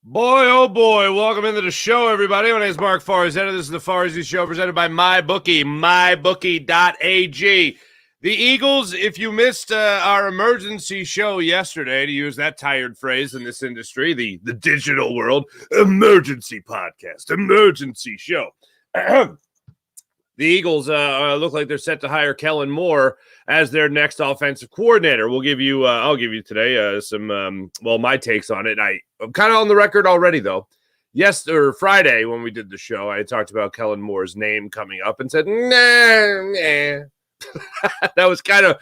Boy, oh boy, welcome into the show, everybody. My name is Mark Farzetta. This is the Farzy Show presented by MyBookie, mybookie.ag. The Eagles, if you missed our emergency show yesterday, to use that tired phrase in this industry, the digital world, emergency podcast, emergency show. The Eagles look like they're set to hire Kellen Moore as their next offensive coordinator. I'll give you today my takes on it. I'm kind of on the record already, though. Friday when we did the show, I talked about Kellen Moore's name coming up and said, nah. that was kind of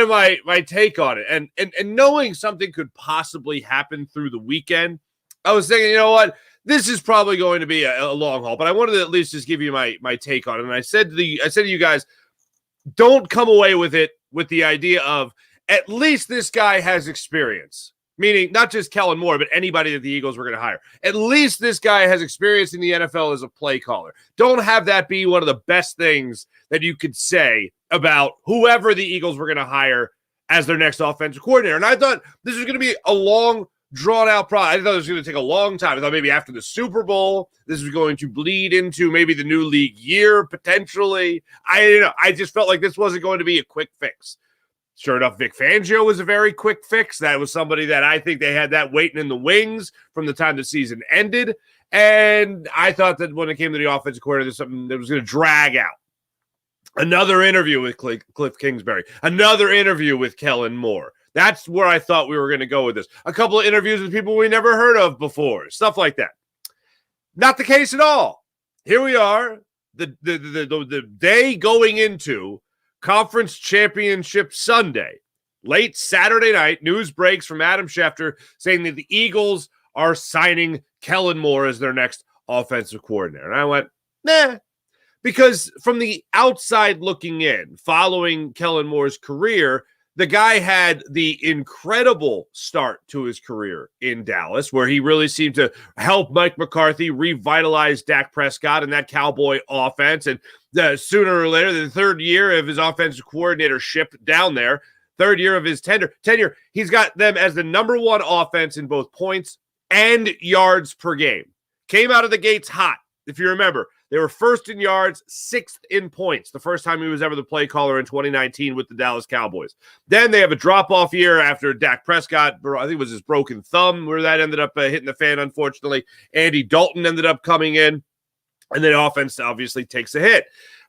my take on it. And knowing something could possibly happen through the weekend, I was thinking, you know what? This is probably going to be a long haul, but I wanted to at least just give you my take on it. And I said to you guys, don't come away with it with the idea of at least this guy has experience, meaning not just Kellen Moore, but anybody that the Eagles were going to hire. At least this guy has experience in the NFL as a play caller. Don't have that be one of the best things that you could say about whoever the Eagles were going to hire as their next offensive coordinator. And I thought this was going to be a long, drawn-out process. I thought it was going to take a long time. I thought maybe after the Super Bowl, this was going to bleed into maybe the new league year, potentially. I just felt like this wasn't going to be a quick fix. Sure enough, Vic Fangio was a very quick fix. That was somebody that I think they had that waiting in the wings from the time the season ended. And I thought that when it came to the offensive coordinator, there's something that was going to drag out. Another interview with Cliff Kingsbury. Another interview with Kellen Moore. That's where I thought we were going to go with this. A couple of interviews with people we never heard of before. Stuff like that. Not the case at all. Here we are, the day going into Conference Championship Sunday. Late Saturday night, news breaks from Adam Schefter saying that the Eagles are signing Kellen Moore as their next offensive coordinator. And I went, nah. Because from the outside looking in, following Kellen Moore's career, the guy had the incredible start to his career in Dallas, where he really seemed to help Mike McCarthy revitalize Dak Prescott and that Cowboy offense. And sooner or later, the third year of his offensive coordinatorship down there, third year of his tenure, he's got them as the number one offense in both points and yards per game. Came out of the gates hot, if you remember. They were first in yards, sixth in points, the first time he was ever the play caller in 2019 with the Dallas Cowboys. Then they have a drop-off year after Dak Prescott, I think it was his broken thumb, where that ended up hitting the fan, unfortunately. Andy Dalton ended up coming in, and the offense obviously takes a hit.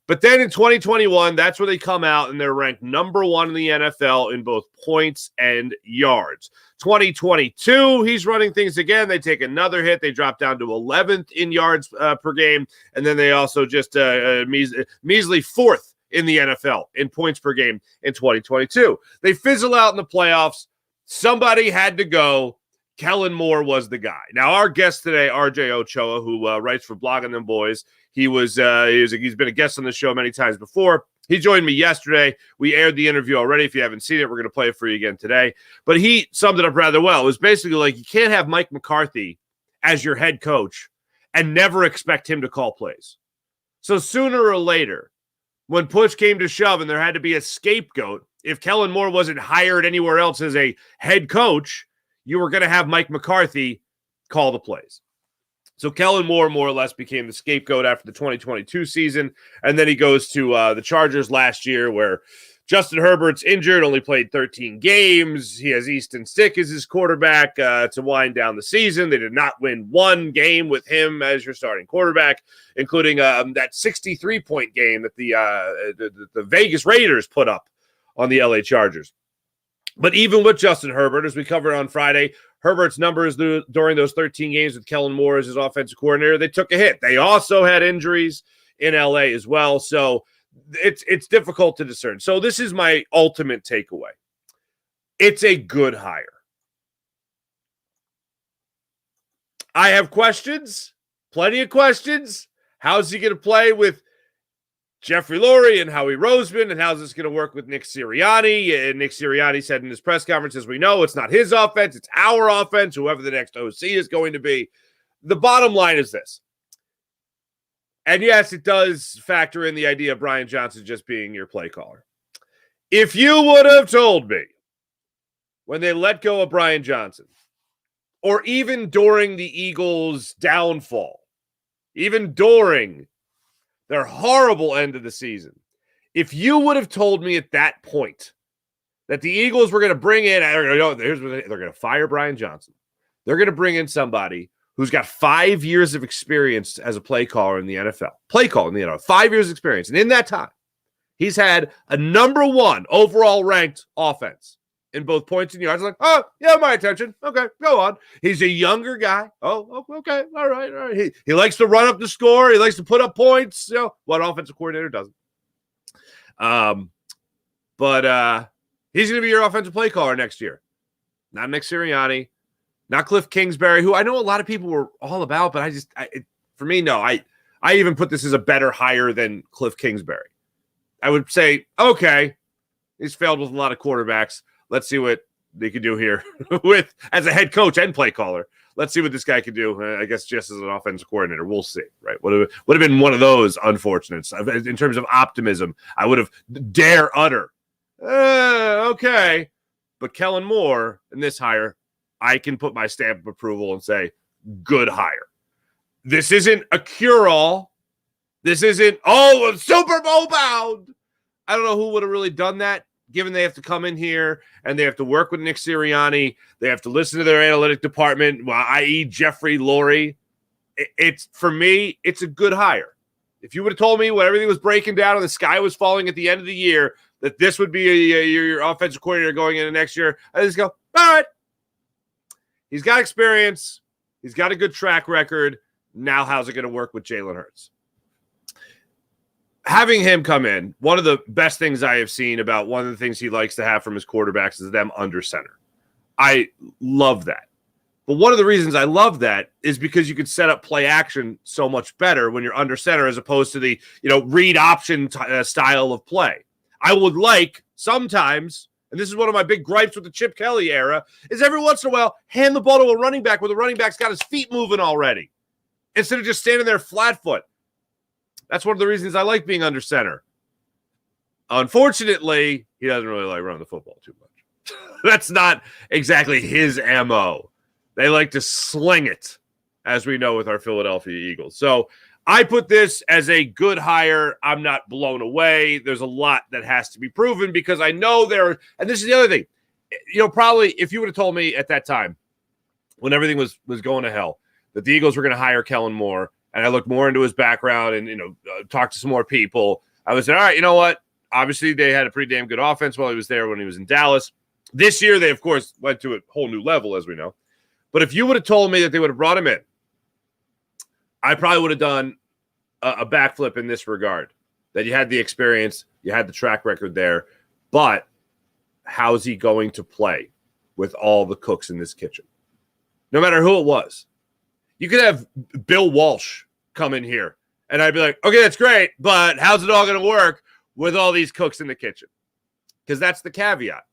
But then in 2021, that's where they come out, and they're ranked number one in the NFL in both points and yards. 2022, he's running things again. They take another hit. They drop down to 11th in yards per game, and then they also just measly fourth in the NFL in points per game in 2022. They fizzle out in the playoffs. Somebody had to go. Kellen Moore was the guy. Now, our guest today, RJ Ochoa, who writes for Blogging Them Boys, he's been a guest on the show many times before. He joined me yesterday. We aired the interview already. If you haven't seen it, we're going to play it for you again today. But he summed it up rather well. It was basically like you can't have Mike McCarthy as your head coach and never expect him to call plays. So sooner or later, when push came to shove and there had to be a scapegoat, if Kellen Moore wasn't hired anywhere else as a head coach, you were going to have Mike McCarthy call the plays. So Kellen Moore more or less became the scapegoat after the 2022 season, and then he goes to the Chargers last year where Justin Herbert's injured, only played 13 games. He has Easton Stick as his quarterback to wind down the season. They did not win one game with him as your starting quarterback, including that 63-point game that the Vegas Raiders put up on the LA Chargers. But even with Justin Herbert, as we covered on Friday, Herbert's numbers during those 13 games with Kellen Moore as his offensive coordinator, they took a hit. They also had injuries in LA as well. So it's difficult to discern. So this is my ultimate takeaway. It's a good hire. I have questions, plenty of questions. How's he going to play with Jeffrey Lurie and Howie Roseman, and how's this going to work with Nick Sirianni? And Nick Sirianni said in his press conference, as we know, it's not his offense, it's our offense, whoever the next OC is going to be. The bottom line is this. And yes, it does factor in the idea of Brian Johnson just being your play caller. If you would have told me when they let go of Brian Johnson or even during the Eagles' downfall, even during their horrible end of the season, if you would have told me at that point that the Eagles were going to bring in, they're going to fire Brian Johnson. They're going to bring in somebody who's got 5 years of experience as a play caller in the NFL. 5 years experience. And in that time, he's had a number 1 overall ranked offense in both points and yards. Like, oh, yeah, my attention. Okay, go on. He's a younger guy. Oh, okay. All right. He likes to run up the score. He likes to put up points. You know, what offensive coordinator doesn't? But he's going to be your offensive play caller next year. Not Nick Sirianni, not Cliff Kingsbury, who I know a lot of people were all about, but for me, no. I even put this as a better hire than Cliff Kingsbury. I would say, okay, he's failed with a lot of quarterbacks. Let's see what they can do here with as a head coach and play caller. Let's see what this guy can do. I guess just as an offensive coordinator, we'll see. Right? Would have been one of those unfortunates in terms of optimism. I would have dare utter. Okay, but Kellen Moore in this hire, I can put my stamp of approval and say, good hire. This isn't a cure-all. This isn't, a Super Bowl bound. I don't know who would have really done that, given they have to come in here and they have to work with Nick Sirianni. They have to listen to their analytic department, i.e. Jeffrey Lurie. For me, it's a good hire. If you would have told me when everything was breaking down and the sky was falling at the end of the year that this would be your offensive coordinator going into next year, I just go, all right. He's got experience. He's got a good track record. Now how's it going to work with Jalen Hurts? Having him come in, one of the best things I have seen about one of the things he likes to have from his quarterbacks is them under center. I love that. But one of the reasons I love that is because you can set up play action so much better when you're under center as opposed to the read option style of play. I would like sometimes, and this is one of my big gripes with the Chip Kelly era, is every once in a while hand the ball to a running back where the running back's got his feet moving already instead of just standing there flat foot. That's one of the reasons I like being under center. Unfortunately, he doesn't really like running the football too much. That's not exactly his MO. They like to sling it, as we know with our Philadelphia Eagles. So I put this as a good hire. I'm not blown away. There's a lot that has to be proven because I know and this is the other thing. Probably if you would have told me at that time when everything was going to hell that the Eagles were going to hire Kellen Moore, and I looked more into his background and, talked to some more people, I would say, all right, you know what? Obviously, they had a pretty damn good offense while he was there when he was in Dallas. This year, they, of course, went to a whole new level, as we know. But if you would have told me that they would have brought him in, I probably would have done a backflip in this regard, that you had the experience, you had the track record there, but how's he going to play with all the cooks in this kitchen? No matter who it was. You could have Bill Walsh come in here, and I'd be like, okay, that's great, but how's it all going to work with all these cooks in the kitchen? Because that's the caveat.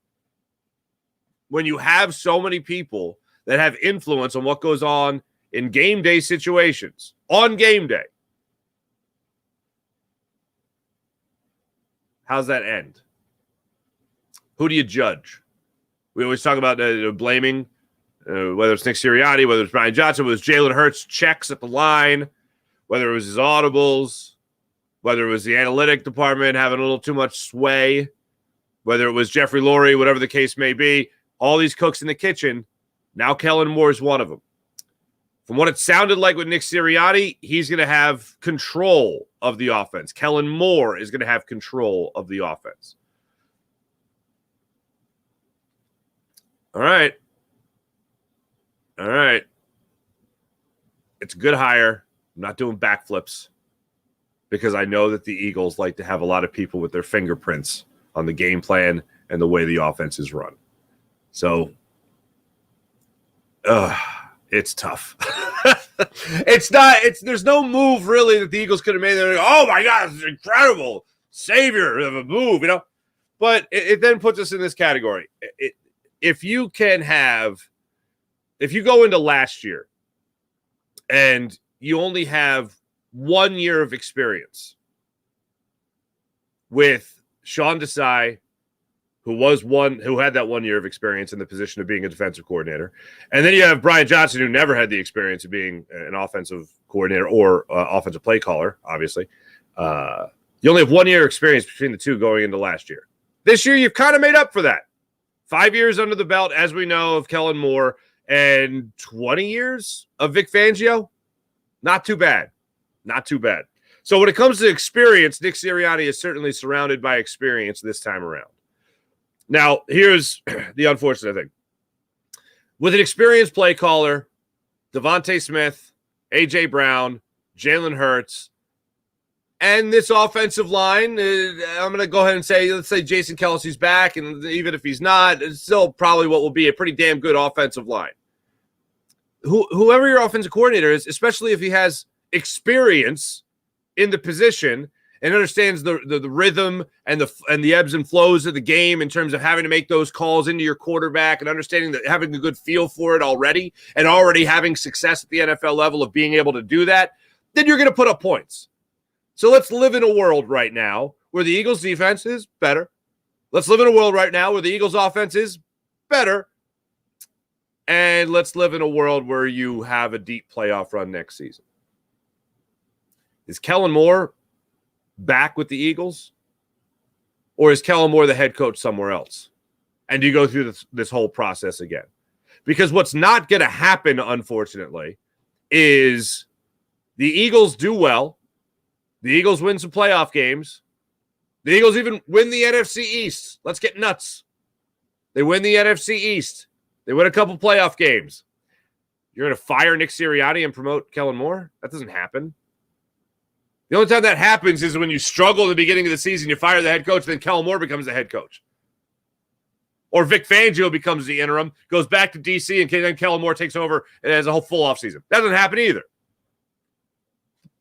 When you have so many people that have influence on what goes on in game day situations, on game day, how's that end? Who do you judge? We always talk about blaming, whether it's Nick Sirianni, whether it's Brian Johnson, whether it's Jalen Hurts checks at the line, whether it was his audibles, whether it was the analytic department having a little too much sway, whether it was Jeffrey Lurie, whatever the case may be, all these cooks in the kitchen. Now Kellen Moore is one of them. From what it sounded like with Nick Sirianni, he's going to have control of the offense. Kellen Moore is going to have control of the offense. All right. It's a good hire. I'm not doing backflips because I know that the Eagles like to have a lot of people with their fingerprints on the game plan and the way the offense is run. So, it's tough. There's no move really that the Eagles could have made. They're like, oh my God, this is incredible. Savior of a move, But it then puts us in this category. If you go into last year and you only have 1 year of experience with Sean Desai, who had that 1 year of experience in the position of being a defensive coordinator. And then you have Brian Johnson, who never had the experience of being an offensive coordinator or offensive play caller, obviously. You only have 1 year experience between the two going into last year. This year, you've kind of made up for that. 5 years under the belt, as we know, of Kellen Moore, and 20 years of Vic Fangio. Not too bad. Not too bad. So when it comes to experience, Nick Sirianni is certainly surrounded by experience this time around. Now, here's the unfortunate thing. With an experienced play caller, Devontae Smith, A.J. Brown, Jalen Hurts, and this offensive line, I'm going to go ahead and say, let's say Jason Kelce's back, and even if he's not, it's still probably what will be a pretty damn good offensive line. Whoever your offensive coordinator is, especially if he has experience in the position and understands the rhythm and the ebbs and flows of the game in terms of having to make those calls into your quarterback and understanding that, having a good feel for it already and already having success at the NFL level of being able to do that, then you're going to put up points. So let's live in a world right now where the Eagles defense is better. Let's live in a world right now where the Eagles offense is better. And let's live in a world where you have a deep playoff run next season. Is Kellen Moore back with the Eagles? Or is Kellen Moore the head coach somewhere else? And do you go through this whole process again? Because what's not going to happen, unfortunately, is the Eagles do well. The Eagles win some playoff games. The Eagles even win the NFC East. Let's get nuts. They win the NFC East. They win a couple playoff games. You're going to fire Nick Sirianni and promote Kellen Moore? That doesn't happen. The only time that happens is when you struggle at the beginning of the season, you fire the head coach, then Kellen Moore becomes the head coach. Or Vic Fangio becomes the interim, goes back to D.C., and then Kellen Moore takes over and has a whole full offseason. That doesn't happen either.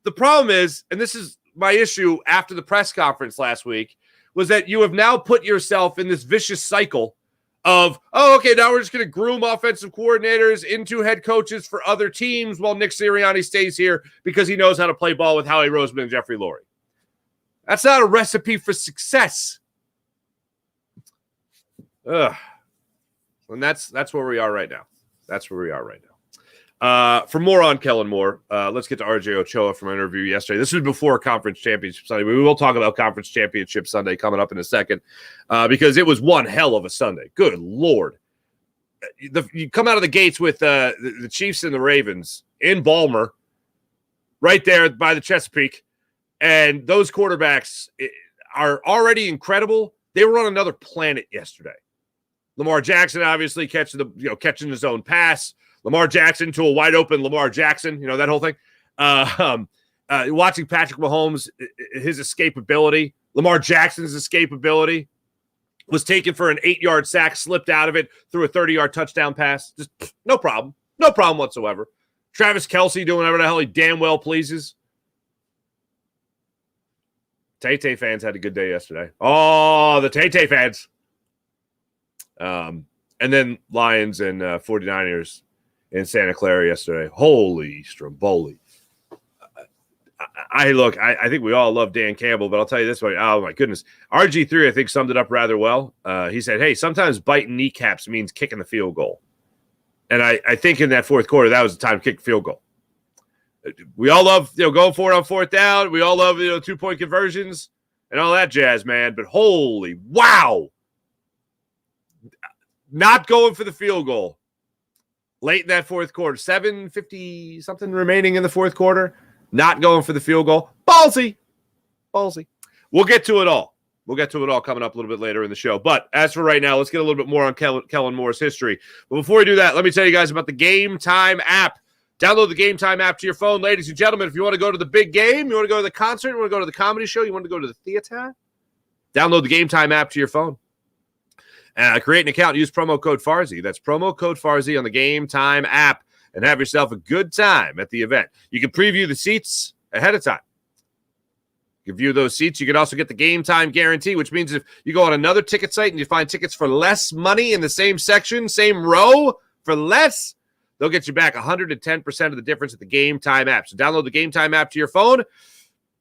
The problem is, and this is my issue after the press conference last week, was that you have now put yourself in this vicious cycle of, okay, now we're just going to groom offensive coordinators into head coaches for other teams while Nick Sirianni stays here because he knows how to play ball with Howie Roseman and Jeffrey Lurie. That's not a recipe for success. And that's where we are right now. That's where we are right now. For more on Kellen Moore, let's get to RJ Ochoa from our interview yesterday. This was before Conference Championship Sunday. We will talk about Conference Championship Sunday coming up in a second because it was one hell of a Sunday. Good Lord. You come out of the gates with the Chiefs and the Ravens in Balmer, right there by the Chesapeake, and those quarterbacks are already incredible. They were on another planet yesterday. Lamar Jackson obviously catching his own pass. Lamar Jackson to a wide open Lamar Jackson, that whole thing. Watching Patrick Mahomes, his escapability, Lamar Jackson's escapability, was taken for an 8-yard sack, slipped out of it, threw a 30-yard touchdown pass. Just no problem. No problem whatsoever. Travis Kelce doing whatever the hell he damn well pleases. Tay-Tay fans had a good day yesterday. Oh, the Tay-Tay fans. And then Lions and 49ers in Santa Clara yesterday. Holy Stromboli. I think we all love Dan Campbell, but I'll tell you this way. Oh, my goodness. RG3, I think, summed it up rather well. He said, hey, sometimes biting kneecaps means kicking the field goal. And I think in that fourth quarter, that was the time to kick the field goal. We all love going for it on fourth down. We all love 2-point conversions and all that jazz, man. But holy wow. Not going for the field goal. Late in that fourth quarter, 7:50 something remaining in the fourth quarter, not going for the field goal. Ballsy. We'll get to it all. Coming up a little bit later in the show. But as for right now, let's get a little bit more on Kellen Moore's history. But before we do that, let me tell you guys about the Game Time app. Download the Game Time app to your phone, ladies and gentlemen. If you want to go to the big game, you want to go to the concert, you want to go to the comedy show, you want to go to the theater, download the Game Time app to your phone. Create an account, use promo code Farzy. That's promo code Farzy on the Game Time app and have yourself a good time at the event. You can preview the seats ahead of time. You can view those seats. You can also get the Game Time guarantee, which means if you go on another ticket site and you find tickets for less money in the same section, same row for less, they'll get you back 110% of the difference at the Game Time app. So download the Game Time app to your phone.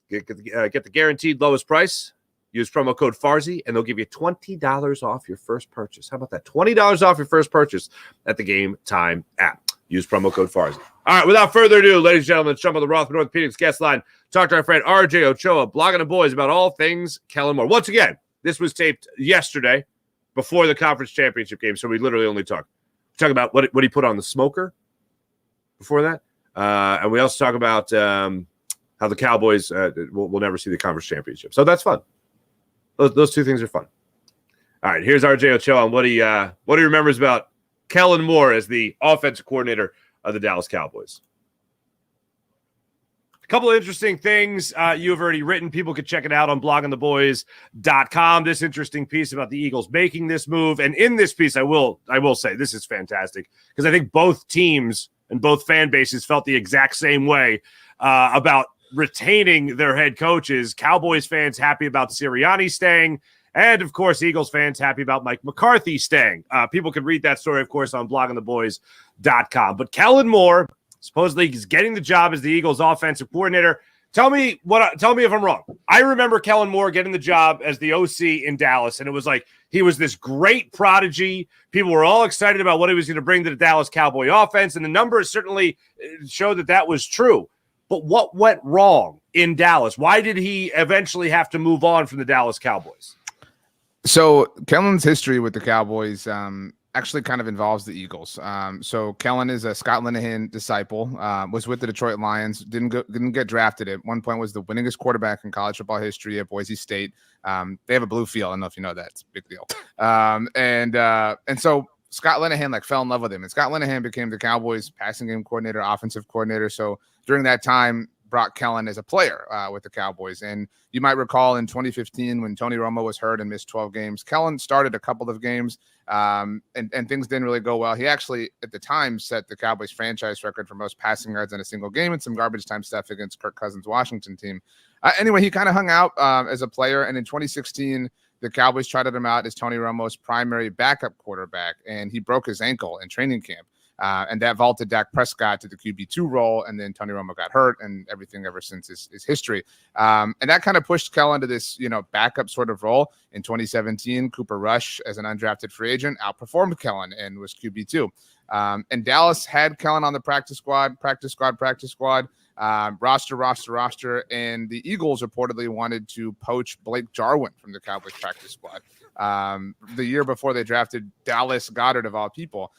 Get the guaranteed lowest price. Use promo code Farzy, and they'll give you $20 off your first purchase. How about that? $20 off your first purchase at the Game Time app. Use promo code Farzy. All right, without further ado, ladies and gentlemen, let's jump on the Rothman Orthopedics guest line. Talk to our friend RJ Ochoa, blogging the boys about all things Kellen Moore. Once again, this was taped yesterday before the conference championship game, so we literally only talk about what he put on the smoker before that. And we also talk about how the Cowboys will never see the conference championship. So that's fun. Those two things are fun. All right, here's RJ Ochoa on what he remembers about Kellen Moore as the offensive coordinator of the Dallas Cowboys. A couple of interesting things you have already written. People could check it out on bloggingtheboys.com. This interesting piece about the Eagles making this move. And in this piece, I will say this is fantastic because I think both teams and both fan bases felt the exact same way about retaining their head coaches. Cowboys fans happy about Sirianni staying. And, of course, Eagles fans happy about Mike McCarthy staying. People can read that story, of course, on bloggingtheboys.com. But Kellen Moore supposedly is getting the job as the Eagles offensive coordinator. Tell me if I'm wrong. I remember Kellen Moore getting the job as the OC in Dallas, and it was like he was this great prodigy. People were all excited about what he was going to bring to the Dallas Cowboy offense, and the numbers certainly showed that was true. But what went wrong in Dallas? Why did he eventually have to move on from the Dallas Cowboys? So Kellen's history with the Cowboys actually kind of involves the Eagles. So Kellen is a Scott Linehan disciple, was with the Detroit Lions, didn't get drafted. At one point was the winningest quarterback in college football history at Boise State. They have a blue field. I don't know if you know that. It's a big deal. And so Scott Linehan fell in love with him. And Scott Linehan became the Cowboys passing game coordinator, offensive coordinator. So during that time, brought Kellen as a player with the Cowboys. And you might recall in 2015 when Tony Romo was hurt and missed 12 games, Kellen started a couple of games and things didn't really go well. He actually, at the time, set the Cowboys franchise record for most passing yards in a single game and some garbage time stuff against Kirk Cousins' Washington team. Anyway, he kind of hung out as a player. And in 2016, the Cowboys trotted him out as Tony Romo's primary backup quarterback, and he broke his ankle in training camp. And that vaulted Dak Prescott to the QB2 role, and then Tony Romo got hurt, and everything ever since is history. And that kind of pushed Kellen to this, backup sort of role. In 2017, Cooper Rush, as an undrafted free agent, outperformed Kellen and was QB2. And Dallas had Kellen on the practice squad, roster, and the Eagles reportedly wanted to poach Blake Jarwin from the Cowboys practice squad the year before they drafted Dallas Goedert, of all people.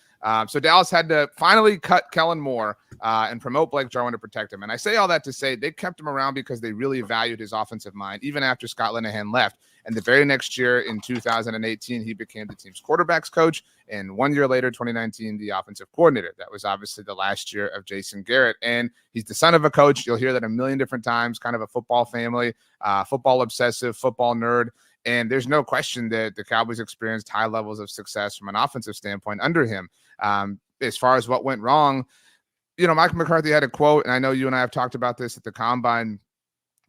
So Dallas had to finally cut Kellen Moore and promote Blake Jarwin to protect him. And I say all that to say they kept him around because they really valued his offensive mind, even after Scott Linehan left. And the very next year, in 2018, he became the team's quarterbacks coach. And 1 year later, 2019, the offensive coordinator. That was obviously the last year of Jason Garrett. And he's the son of a coach. You'll hear that a million different times, kind of a football family, football obsessive, football nerd. And there's no question that the Cowboys experienced high levels of success from an offensive standpoint under him. As far as what went wrong, Mike McCarthy had a quote, and I know you and I have talked about this at the Combine,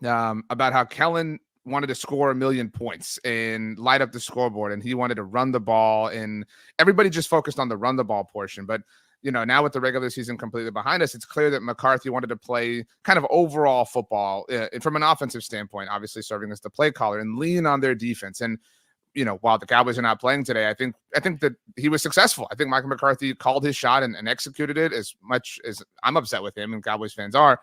about how Kellen wanted to score 1 million points and light up the scoreboard, and he wanted to run the ball, and everybody just focused on the run the ball portion. But now with the regular season completely behind us, it's clear that McCarthy wanted to play kind of overall football from an offensive standpoint, obviously serving as the play caller, and lean on their defense. And while the Cowboys are not playing today, I think that he was successful. I think Mike McCarthy called his shot and executed it. As much as I'm upset with him, and Cowboys fans are,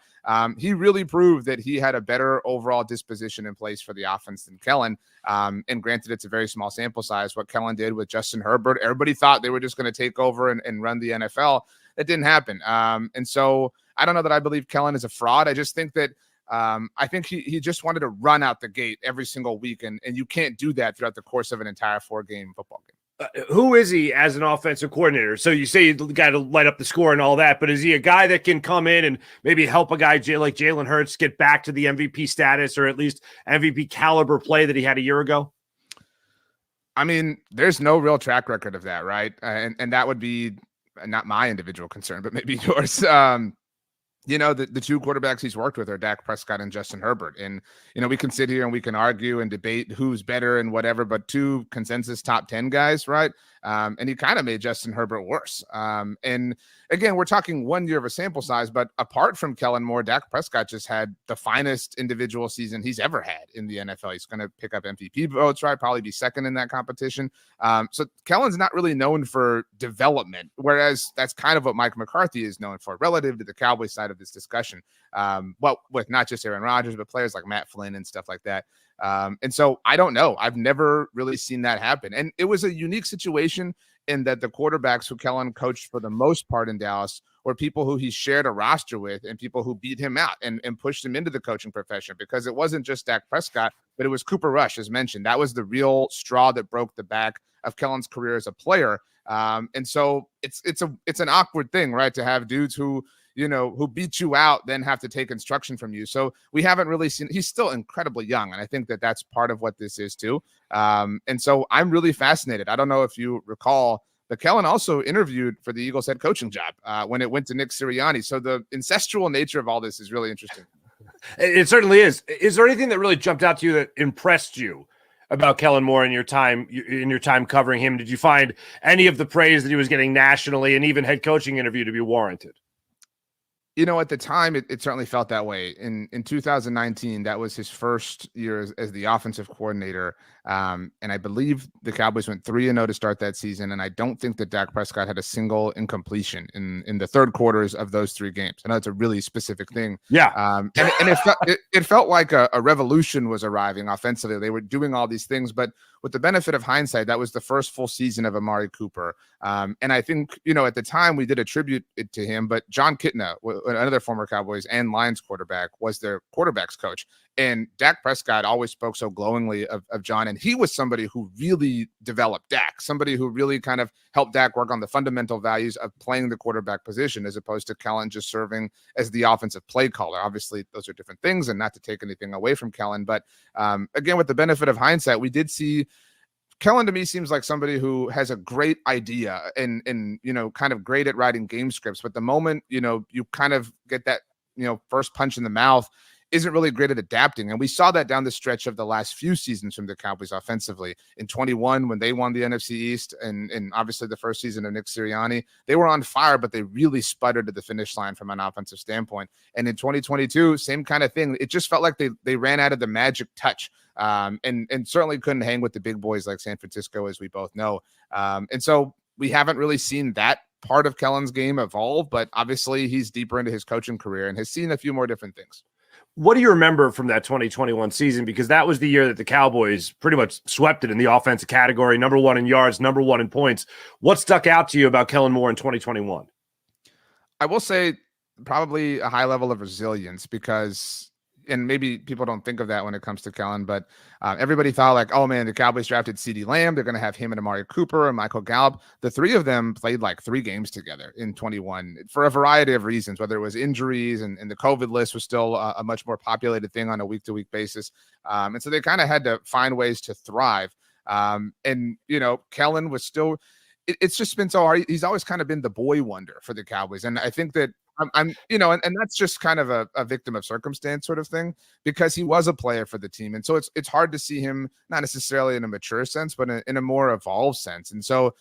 he really proved that he had a better overall disposition in place for the offense than Kellen. And granted, it's a very small sample size. What Kellen did with Justin Herbert, everybody thought they were just going to take over and run the NFL. That didn't happen. And so I don't know that I believe Kellen is a fraud. I just think that I think he just wanted to run out the gate every single week, and you can't do that throughout the course of an entire 4-game football game. Who is he as an offensive coordinator? So you say you got to light up the score and all that, but is he a guy that can come in and maybe help a guy like Jalen Hurts get back to the MVP status, or at least MVP caliber play that he had a year ago? I mean, there's no real track record of that, right? And that would be not my individual concern, but maybe yours. the two quarterbacks he's worked with are Dak Prescott and Justin Herbert. And, we can sit here and we can argue and debate who's better and whatever, but two consensus top 10 guys, right? And he kind of made Justin Herbert worse. And again, we're talking 1 year of a sample size, but apart from Kellen Moore, Dak Prescott just had the finest individual season he's ever had in the NFL. He's going to pick up MVP votes, right? Probably be second in that competition. So Kellen's not really known for development, whereas that's kind of what Mike McCarthy is known for relative to the Cowboys side of this discussion. Well, with not just Aaron Rodgers, but players like Matt Flynn and stuff like that. And so I don't know. I've never really seen that happen. And it was a unique situation in that the quarterbacks who Kellen coached for the most part in Dallas were people who he shared a roster with and people who beat him out and pushed him into the coaching profession, because it wasn't just Dak Prescott, but it was Cooper Rush, as mentioned. That was the real straw that broke the back of Kellen's career as a player. And so it's an awkward thing, right? To have dudes who beat you out, then have to take instruction from you. So we haven't really seen, he's still incredibly young. And I think that that's part of what this is too. And so I'm really fascinated. I don't know if you recall, but Kellen also interviewed for the Eagles head coaching job when it went to Nick Sirianni. So the incestual nature of all this is really interesting. It certainly is. Is there anything that really jumped out to you that impressed you about Kellen Moore in your time covering him? Did you find any of the praise that he was getting nationally and even head coaching interview to be warranted? At the time, it certainly felt that way. In 2019, that was his first year as the offensive coordinator. And I believe the Cowboys went 3-0 to start that season. And I don't think that Dak Prescott had a single incompletion in the third quarters of those 3 games. I know it's a really specific thing. Yeah. And it felt like a revolution was arriving offensively. They were doing all these things, but with the benefit of hindsight, that was the first full season of Amari Cooper. And I think, at the time we did attribute it to him, but John Kitna, another former Cowboys and Lions quarterback, was their quarterback's coach. And Dak Prescott always spoke so glowingly of John. And he was somebody who really developed Dak, somebody who really kind of helped Dak work on the fundamental values of playing the quarterback position, as opposed to Kellen just serving as the offensive play caller. Obviously, those are different things, and not to take anything away from Kellen. But again, with the benefit of hindsight, we did see Kellen, to me, seems like somebody who has a great idea and kind of great at writing game scripts. But the moment, you kind of get that, first punch in the mouth, isn't really great at adapting. And we saw that down the stretch of the last few seasons from the Cowboys offensively. In 21, when they won the NFC East, and obviously the first season of Nick Sirianni, they were on fire, but they really sputtered at the finish line from an offensive standpoint. And in 2022, same kind of thing. It just felt like they ran out of the magic touch. And certainly couldn't hang with the big boys like San Francisco, as we both know. And so we haven't really seen that part of Kellen's game evolve, but obviously he's deeper into his coaching career and has seen a few more different things. What do you remember from that 2021 season? Because that was the year that the Cowboys pretty much swept it in the offensive category, number 1 in yards, number 1 in points. What stuck out to you about Kellen Moore in 2021? I will say probably a high level of resilience, because and maybe people don't think of that when it comes to Kellen, but everybody thought like, oh man, the Cowboys drafted CeeDee Lamb. They're going to have him and Amari Cooper and Michael Gallup. The 3 of them played like 3 games together in 21 for a variety of reasons, whether it was injuries and the COVID list was still a much more populated thing on a week-to-week basis. And so they kind of had to find ways to thrive. And, Kellen was still, it's just been so hard. He's always kind of been the boy wonder for the Cowboys. And I think that and that's just kind of a victim of circumstance sort of thing, because he was a player for the team. And so it's hard to see him, not necessarily in a mature sense, but in a more evolved sense. And so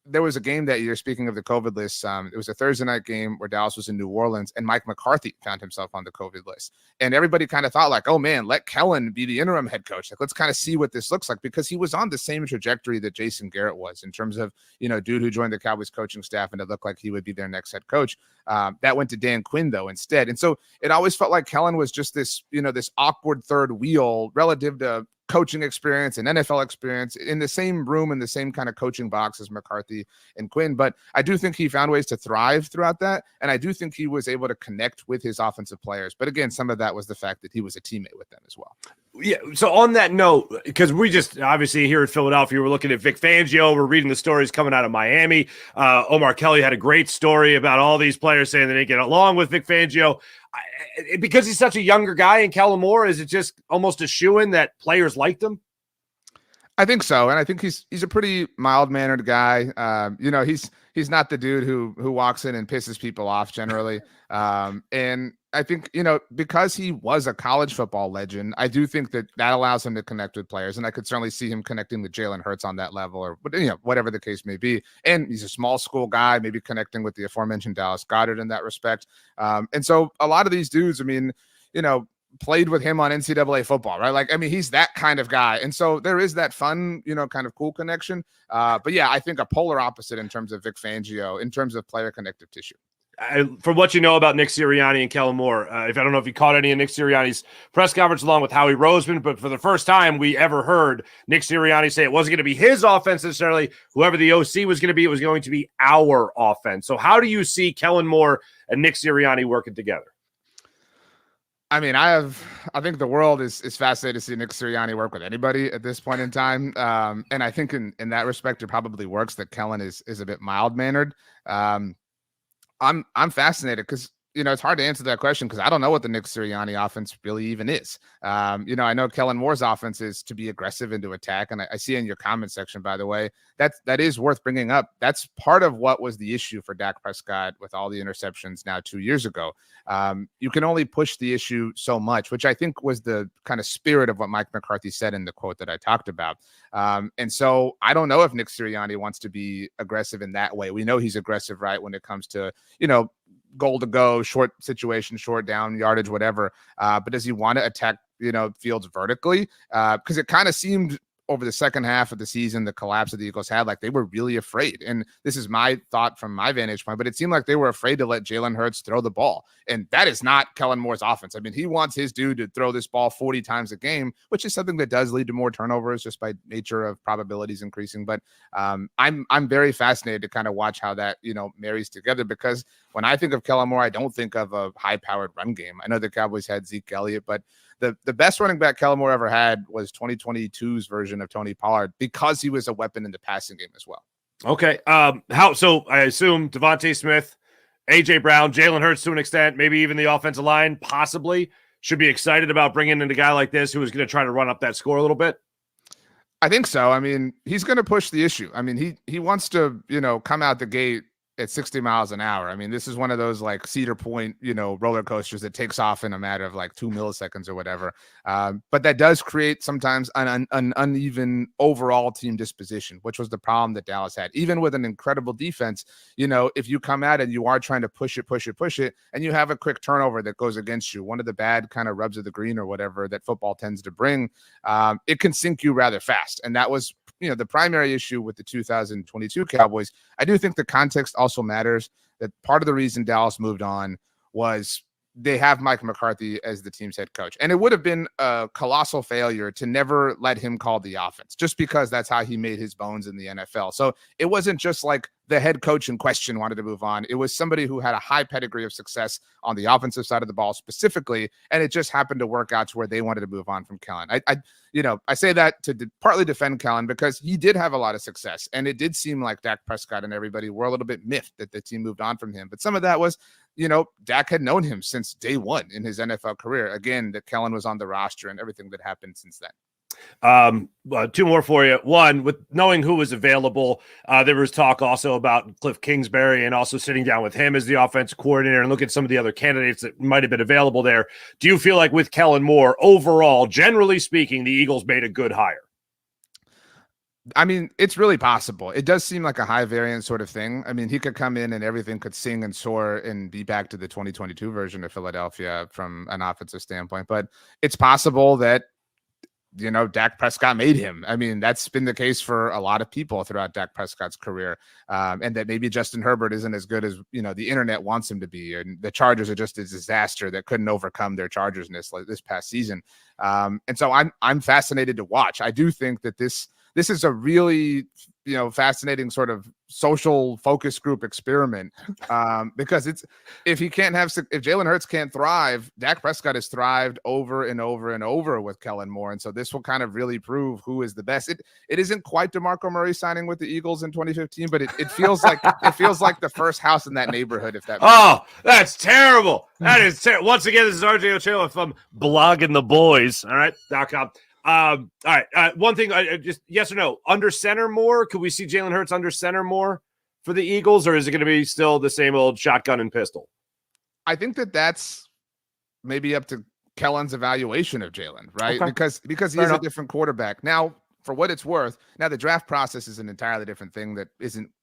there was a game that year, speaking of the COVID list, it was a Thursday night game where Dallas was in New Orleans, and Mike McCarthy found himself on the COVID list. And everybody kind of thought like, oh man, let Kellen be the interim head coach. Like, let's kind of see what this looks like, because he was on the same trajectory that Jason Garrett was in terms of, dude who joined the Cowboys coaching staff and it looked like he would be their next head coach. That went to Dan Quinn though instead. And so it always felt like Kellen was just this, this awkward third wheel relative to coaching experience and NFL experience in the same room, in the same kind of coaching box as McCarthy and Quinn. But I do think he found ways to thrive throughout that. And I do think he was able to connect with his offensive players. But again, some of that was the fact that he was a teammate with them as well. Yeah. So on that note, because we just obviously here in Philadelphia, we're looking at Vic Fangio. We're reading the stories coming out of Miami. Omar Kelly had a great story about all these players saying they didn't get along with Vic Fangio. Because he's such a younger guy in Kellen Moore, is it just almost a shoo-in that players liked him? I think so, and I think he's a pretty mild-mannered guy. He's not the dude who walks in and pisses people off generally. And I think, because he was a college football legend, I do think that allows him to connect with players, and I could certainly see him connecting with Jalen Hurts on that level, or whatever the case may be. And he's a small school guy, maybe connecting with the aforementioned Dallas Goedert in that respect. And so a lot of these dudes, played with him on NCAA football, right? Like, he's that kind of guy. And so there is that fun, kind of cool connection. But yeah, I think a polar opposite in terms of Vic Fangio, in terms of player connective tissue. From what you know about Nick Sirianni and Kellen Moore, I don't know if you caught any of Nick Sirianni's press conference along with Howie Roseman, but for the first time we ever heard Nick Sirianni say it wasn't going to be his offense necessarily. Whoever the OC was going to be, it was going to be our offense. So how do you see Kellen Moore and Nick Sirianni working together? I think the world is fascinated to see Nick Sirianni work with anybody at this point in time. And I think in that respect, it probably works that Kellen is a bit mild-mannered. I'm fascinated because, it's hard to answer that question because I don't know what the Nick Sirianni offense really even is. I know Kellen Moore's offense is to be aggressive and to attack. And I see in your comment section, by the way, that is worth bringing up. That's part of what was the issue for Dak Prescott with all the interceptions now 2 years ago. You can only push the issue so much, which I think was the kind of spirit of what Mike McCarthy said in the quote that I talked about. And so I don't know if Nick Sirianni wants to be aggressive in that way. We know he's aggressive, right, when it comes to, goal to go, short situation, short down, yardage, whatever. But does he want to attack, fields vertically? Because it kind of seemed over the second half of the season, the collapse that the Eagles had, like they were really afraid. And this is my thought from my vantage point, but it seemed like they were afraid to let Jalen Hurts throw the ball. And that is not Kellen Moore's offense. He wants his dude to throw this ball 40 times a game, which is something that does lead to more turnovers just by nature of probabilities increasing. But I'm very fascinated to kind of watch how that, marries together, because when I think of Kellen Moore, I don't think of a high-powered run game. I know the Cowboys had Zeke Elliott, but the best running back Kellen Moore ever had was 2022's version of Tony Pollard, because he was a weapon in the passing game as well. Okay. So I assume Devontae Smith, AJ Brown, Jalen Hurts to an extent, maybe even the offensive line possibly should be excited about bringing in a guy like this who is going to try to run up that score a little bit. I think so. He's going to push the issue. He wants to, come out the gate at 60 miles an hour. This is one of those like Cedar Point, roller coasters that takes off in a matter of like 2 milliseconds or whatever. But that does create sometimes an uneven overall team disposition, which was the problem that Dallas had. Even with an incredible defense, if you come at it, you are trying to push it, and you have a quick turnover that goes against you, one of the bad kind of rubs of the green or whatever that football tends to bring, it can sink you rather fast. And that was the primary issue with the 2022 Cowboys. I do think the context also matters. That part of the reason Dallas moved on was they have Mike McCarthy as the team's head coach. And it would have been a colossal failure to never let him call the offense, just because that's how he made his bones in the NFL. So it wasn't just like the head coach in question wanted to move on. It was somebody who had a high pedigree of success on the offensive side of the ball specifically, and it just happened to work out to where they wanted to move on from Kellen. I say that to partly defend Kellen, because he did have a lot of success, and it did seem like Dak Prescott and everybody were a little bit miffed that the team moved on from him. But some of that was, Dak had known him since day one in his NFL career. Again, that Kellen was on the roster and everything that happened since then. Two more for you. One, with knowing who was available, there was talk also about Cliff Kingsbury and also sitting down with him as the offensive coordinator and look at some of the other candidates that might have been available there. Do you feel like with Kellen Moore, overall, generally speaking, the Eagles made a good hire? It's really possible. It does seem like a high variance sort of thing. He could come in and everything could sing and soar and be back to the 2022 version of Philadelphia from an offensive standpoint. But it's possible that, Dak Prescott made him. That's been the case for a lot of people throughout Dak Prescott's career. And that maybe Justin Herbert isn't as good as, the internet wants him to be. And the Chargers are just a disaster that couldn't overcome their Chargers-ness like this past season. And so I'm fascinated to watch. I do think that this is a really, fascinating sort of social focus group experiment, because if Jalen Hurts can't thrive, Dak Prescott has thrived over and over and over with Kellen Moore. And so this will kind of really prove who is the best. It isn't quite DeMarco Murray signing with the Eagles in 2015, but it feels like the first house in that neighborhood. If that that's terrible. That is terrible. Once again, this is RJ Ochoa from bloggingtheboys. All right, .com. All right. One thing, just yes or no, under center more? Could we see Jalen Hurts under center more for the Eagles, or is it going to be still the same old shotgun and pistol? I think that's maybe up to Kellen's evaluation of Jalen, right? Okay. Because he is a different quarterback. Now, for what it's worth, now the draft process is an entirely different thing that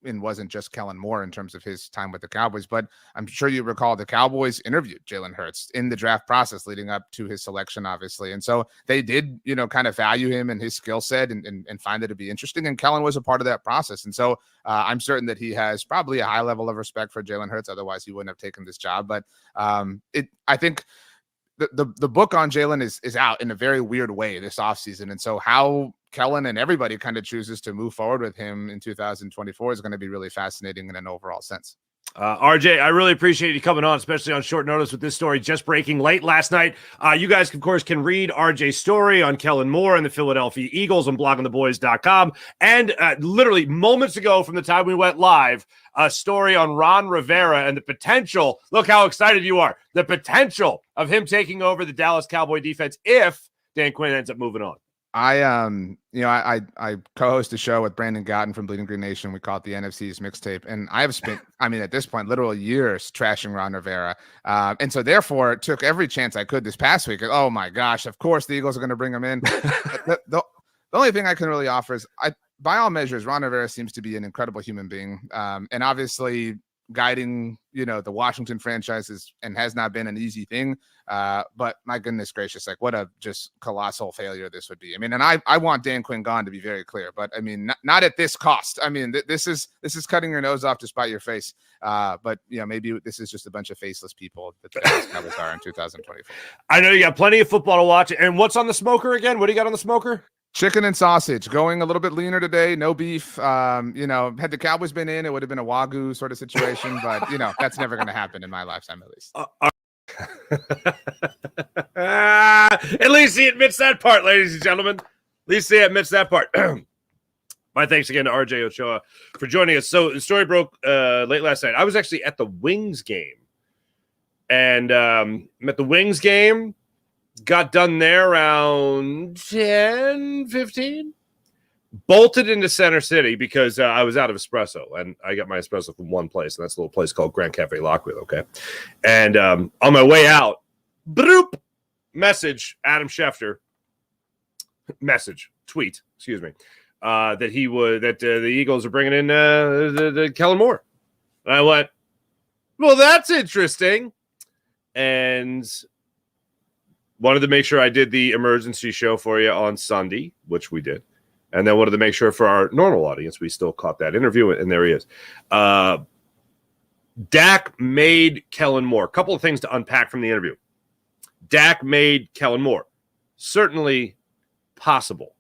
wasn't just Kellen Moore in terms of his time with the Cowboys, but I'm sure you recall the Cowboys interviewed Jalen Hurts in the draft process leading up to his selection, obviously. And so they did, kind of value him and his skill set and find it to be interesting. And Kellen was a part of that process. And so I'm certain that he has probably a high level of respect for Jalen Hurts. Otherwise, he wouldn't have taken this job. But I think the book on Jalen is out in a very weird way this offseason. And so how Kellen and everybody kind of chooses to move forward with him in 2024 is going to be really fascinating in an overall sense. RJ, I really appreciate you coming on, especially on short notice with this story just breaking late last night. You guys, of course, can read RJ's story on Kellen Moore and the Philadelphia Eagles on bloggingtheboys.com. And literally moments ago from the time we went live, a story on Ron Rivera and the potential, look how excited you are, the potential of him taking over the Dallas Cowboy defense if Dan Quinn ends up moving on. I co-host a show with Brandon Gotten from Bleeding Green Nation. We call it the NFC's mixtape. And I have spent, at this point, literal years trashing Ron Rivera. And so therefore took every chance I could this past week. Oh my gosh, of course the Eagles are going to bring him in. the only thing I can really offer is by all measures, Ron Rivera seems to be an incredible human being. And obviously guiding, the Washington franchises and has not been an easy thing. But my goodness gracious, like what a just colossal failure this would be. And I want Dan Quinn gone, to be very clear, but not at this cost. This is cutting your nose off to spite your face. But maybe this is just a bunch of faceless people that the Dallas Cowboys are in 2024. I know you got plenty of football to watch. And what's on the smoker again? What do you got on the smoker? Chicken and sausage, going a little bit leaner today. No beef. Had the Cowboys been in, it would have been a Wagyu sort of situation, but that's never going to happen in my lifetime, at least. At least he admits that part, ladies and gentlemen. At least he admits that part. My thanks again to RJ Ochoa for joining us. So the story broke late last night. I was actually at the Wings game. And I'm at the Wings game. Got done there around 10, 15. Bolted into Center City because I was out of espresso. And I got my espresso from one place. And that's a little place called Grand Cafe Lockwood, okay? And on my way out, bloop, Adam Schefter, tweet, that the Eagles are bringing in the Kellen Moore. And I went, well, that's interesting. And wanted to make sure I did the emergency show for you on Sunday, which we did. And then wanted to make sure for our normal audience, we still caught that interview, and there he is. Dak made Kellen Moore. A couple of things to unpack from the interview. Dak made Kellen Moore. Certainly possible.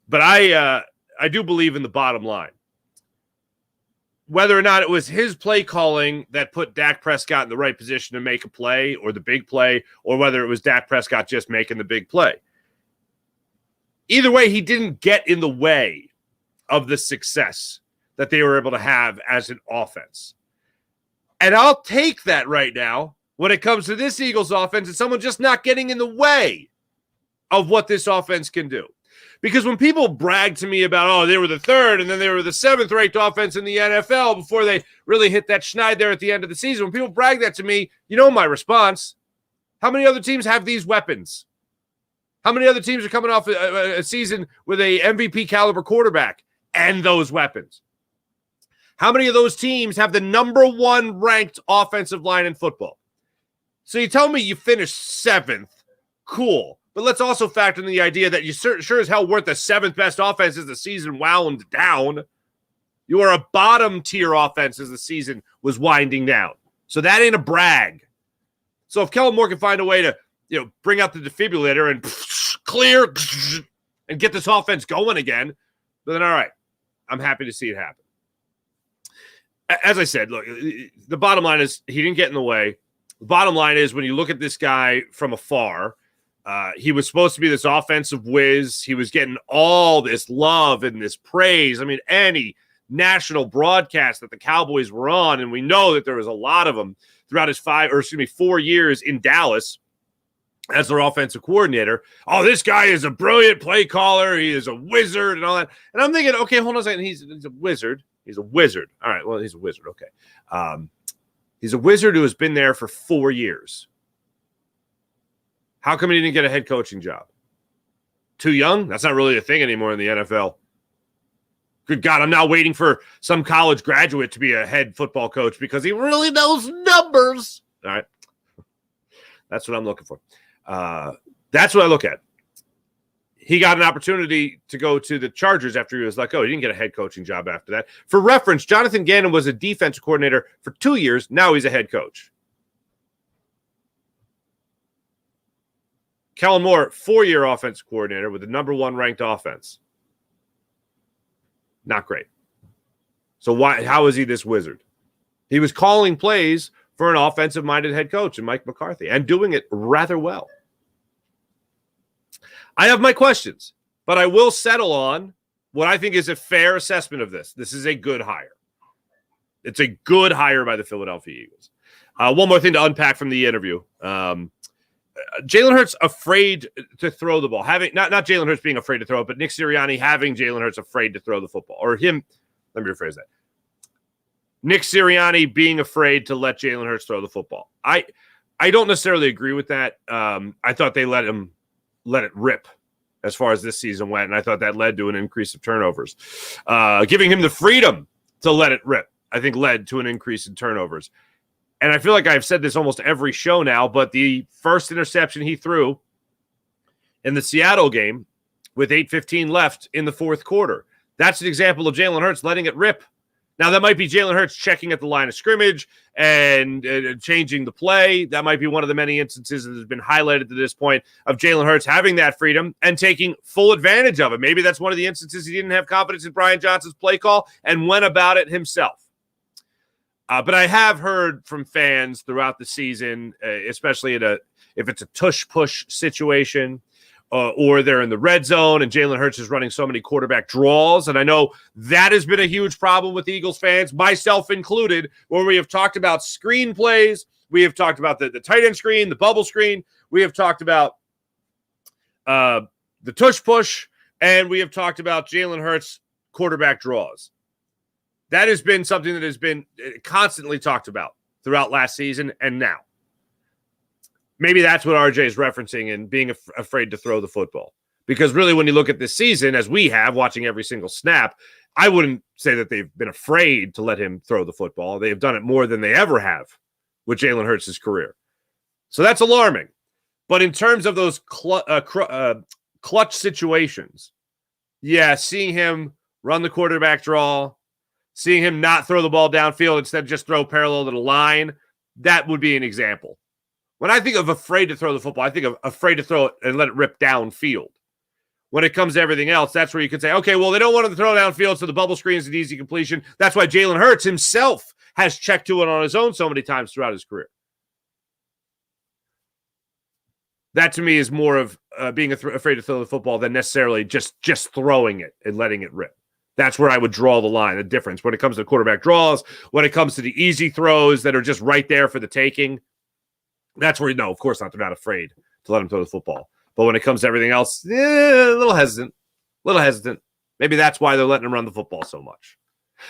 But I do believe in the bottom line. Whether or not it was his play calling that put Dak Prescott in the right position to make a play or the big play, or whether it was Dak Prescott just making the big play. Either way, he didn't get in the way of the success that they were able to have as an offense. And I'll take that right now when it comes to this Eagles offense and someone just not getting in the way of what this offense can do. Because when people brag to me about, they were the third and then they were the seventh-ranked offense in the NFL before they really hit that schneid there at the end of the season, when people brag that to me, my response. How many other teams have these weapons? How many other teams are coming off a season with a MVP caliber quarterback and those weapons? How many of those teams have the number one ranked offensive line in football? So you tell me you finished seventh. Cool. But let's also factor in the idea that you sure as hell weren't the seventh best offense as the season wound down. You were a bottom tier offense as the season was winding down. So that ain't a brag. So if Kellen Moore can find a way to, bring out the defibrillator and clear and get this offense going again, then all right, I'm happy to see it happen. As I said, look, the bottom line is he didn't get in the way. The bottom line is when you look at this guy from afar, he was supposed to be this offensive whiz. He was getting all this love and this praise. Any national broadcast that the Cowboys were on, and we know that there was a lot of them throughout his 4 years in Dallas, as their offensive coordinator. Oh, this guy is a brilliant play caller. He is a wizard and all that. And I'm thinking, okay, hold on a second. He's a wizard. He's a wizard. All right, well, he's a wizard. Okay. He's a wizard who has been there for 4 years. How come he didn't get a head coaching job? Too young? That's not really a thing anymore in the NFL. Good God, I'm now waiting for some college graduate to be a head football coach because he really knows numbers. All right. That's what I'm looking for. That's what I look at. He got an opportunity to go to the Chargers after he was let go. He didn't get a head coaching job after that. For reference, Jonathan Gannon was a defensive coordinator for 2 years. Now he's a head coach. Kellen Moore, 4-year offensive coordinator with the number 1 ranked offense. Not great. So how is he this wizard? He was calling plays for an offensive-minded head coach in Mike McCarthy and doing it rather well. I have my questions, but I will settle on what I think is a fair assessment of this. This is a good hire. It's a good hire by the Philadelphia Eagles. One more thing to unpack from the interview. Jalen Hurts afraid to throw the ball. Not Jalen Hurts being afraid to throw it, but Nick Sirianni having Jalen Hurts afraid to throw the football. Or him, let me rephrase that. Nick Sirianni being afraid to let Jalen Hurts throw the football. I don't necessarily agree with that. I thought they let it rip as far as this season went, and I thought that led to an increase of turnovers. Giving him the freedom to let it rip, I think, led to an increase in turnovers. And I feel like I've said this almost every show now, but the first interception he threw in the Seattle game with 8:15 left in the fourth quarter, that's an example of Jalen Hurts letting it rip. Now, that might be Jalen Hurts checking at the line of scrimmage and changing the play. That might be one of the many instances that has been highlighted to this point of Jalen Hurts having that freedom and taking full advantage of it. Maybe that's one of the instances he didn't have confidence in Brian Johnson's play call and went about it himself. But I have heard from fans throughout the season, especially if it's a tush-push situation or they're in the red zone and Jalen Hurts is running so many quarterback draws. And I know that has been a huge problem with Eagles fans, myself included, where we have talked about screen plays. We have talked about the tight end screen, the bubble screen. We have talked about the tush-push, and we have talked about Jalen Hurts quarterback draws. That has been something that has been constantly talked about throughout last season and now. Maybe that's what RJ is referencing in being afraid to throw the football. Because really, when you look at this season, as we have, watching every single snap, I wouldn't say that they've been afraid to let him throw the football. They have done it more than they ever have with Jalen Hurts' career. So that's alarming. But in terms of those clutch situations, yeah, seeing him run the quarterback draw, seeing him not throw the ball downfield, instead just throw parallel to the line, that would be an example. When I think of afraid to throw the football, I think of afraid to throw it and let it rip downfield. When it comes to everything else, that's where you could say, okay, well, they don't want him to throw downfield, so the bubble screen is an easy completion. That's why Jalen Hurts himself has checked to it on his own so many times throughout his career. That, to me, is more of being afraid to throw the football than necessarily just throwing it and letting it rip. That's where I would draw the line, the difference. When it comes to quarterback draws, when it comes to the easy throws that are just right there for the taking, that's where, no, of course not. They're not afraid to let him throw the football. But when it comes to everything else, a little hesitant. Maybe that's why they're letting him run the football so much.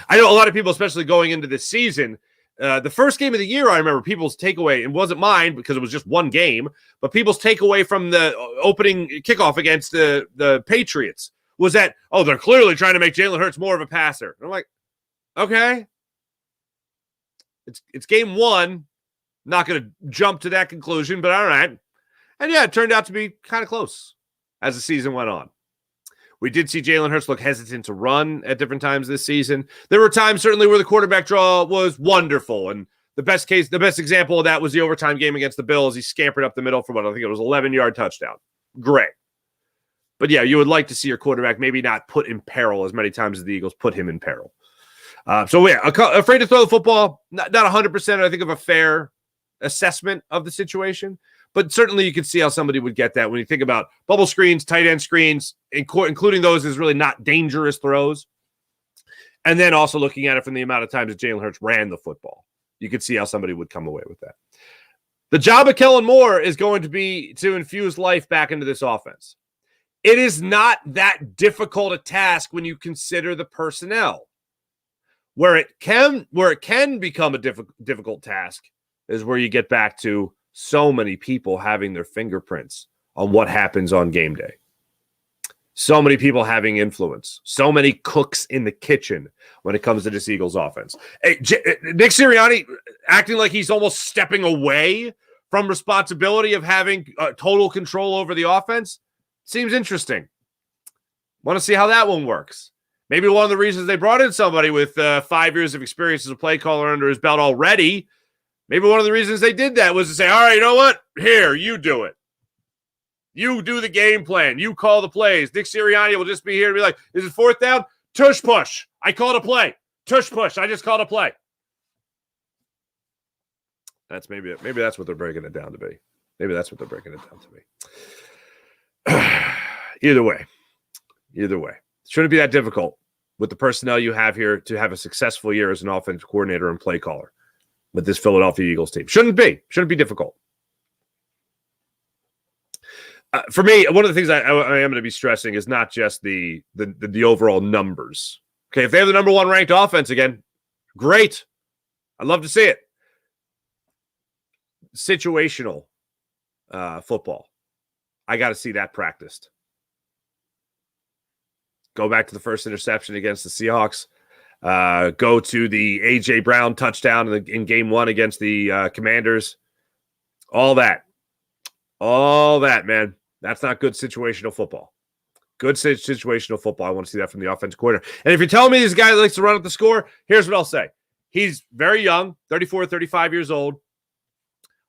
I know a lot of people, especially going into this season, the first game of the year, I remember people's takeaway, it wasn't mine because it was just one game, but people's takeaway from the opening kickoff against the Patriots was that, oh, they're clearly trying to make Jalen Hurts more of a passer. And I'm like, okay. It's game one. Not going to jump to that conclusion, but all right. And yeah, it turned out to be kind of close as the season went on. We did see Jalen Hurts look hesitant to run at different times this season. There were times certainly where the quarterback draw was wonderful. And the best example of that was the overtime game against the Bills. He scampered up the middle for what I think it was 11-yard touchdown. Great. But yeah, you would like to see your quarterback maybe not put in peril as many times as the Eagles put him in peril. So yeah, afraid to throw the football, not 100%, I think, of a fair assessment of the situation, but certainly you can see how somebody would get that when you think about bubble screens, tight end screens, including those as really not dangerous throws. And then also looking at it from the amount of times that Jalen Hurts ran the football, you could see how somebody would come away with that. The job of Kellen Moore is going to be to infuse life back into this offense. It is not that difficult a task when you consider the personnel. Where it can become a difficult task is where you get back to so many people having their fingerprints on what happens on game day. So many people having influence. So many cooks in the kitchen when it comes to this Eagles offense. Hey, Nick Sirianni acting like he's almost stepping away from responsibility of having total control over the offense seems interesting. Want to see how that one works. Maybe one of the reasons they brought in somebody with 5 years of experience as a play caller under his belt already, maybe one of the reasons they did that was to say, all right, you know what? Here, you do it. You do the game plan. You call the plays. Nick Sirianni will just be here to be like, is it fourth down? Tush push. I called a play. Tush push. I just called a play. That's maybe that's what they're breaking it down to be. Maybe that's what they're breaking it down to be. Either way. Shouldn't be that difficult with the personnel you have here to have a successful year as an offensive coordinator and play caller with this Philadelphia Eagles team. Shouldn't be difficult. For me, one of the things I am going to be stressing is not just the overall numbers. Okay, if they have the number one ranked offense again, great. I'd love to see it. Situational football. I got to see that practiced. Go back to the first interception against the Seahawks. Go to the A.J. Brown touchdown in game one against the Commanders. All that, man. That's not good situational football. Good situational football. I want to see that from the offensive coordinator. And if you're telling me this guy likes to run up the score, here's what I'll say. He's very young, 34, 35 years old.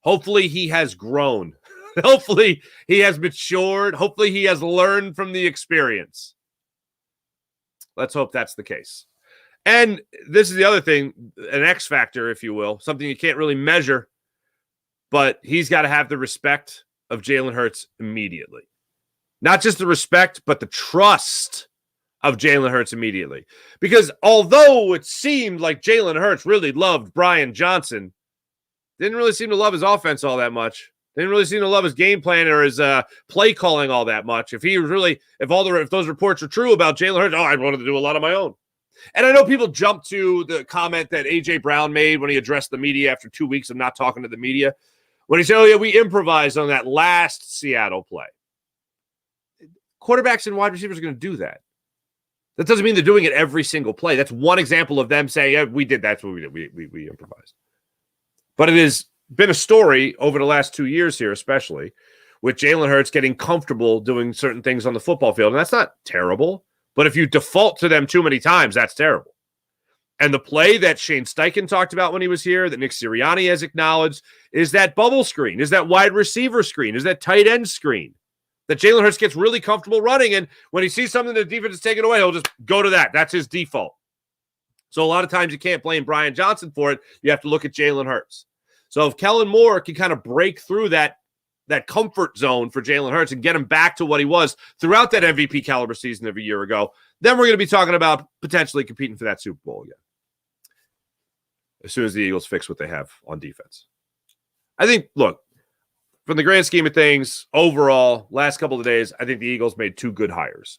Hopefully he has grown. Hopefully he has matured. Hopefully he has learned from the experience. Let's hope that's the case. And this is the other thing, an X factor, if you will, something you can't really measure, but he's got to have the respect of Jalen Hurts immediately. Not just the respect, but the trust of Jalen Hurts immediately. Because although it seemed like Jalen Hurts really loved Brian Johnson, didn't really seem to love his offense all that much. Didn't really seem to love his game plan or his play calling all that much. If those reports are true about Jalen Hurts, I wanted to do a lot on my own. And I know people jump to the comment that A.J. Brown made when he addressed the media after 2 weeks of not talking to the media. When he said, oh, yeah, we improvised on that last Seattle play. Quarterbacks and wide receivers are going to do that. That doesn't mean they're doing it every single play. That's one example of them saying, yeah, we did. That's what we did. We improvised. But it has been a story over the last 2 years here, especially, with Jalen Hurts getting comfortable doing certain things on the football field. And that's not terrible. But if you default to them too many times, that's terrible. And the play that Shane Steichen talked about when he was here, that Nick Sirianni has acknowledged, is that bubble screen, is that wide receiver screen, is that tight end screen that Jalen Hurts gets really comfortable running. And when he sees something the defense is taking away, he'll just go to that. That's his default. So a lot of times you can't blame Brian Johnson for it. You have to look at Jalen Hurts. So if Kellen Moore can kind of break through that comfort zone for Jalen Hurts and get him back to what he was throughout that MVP caliber season of a year ago, then we're going to be talking about potentially competing for that Super Bowl again. As soon as the Eagles fix what they have on defense. I think, look, from the grand scheme of things, overall, last couple of days, I think the Eagles made two good hires.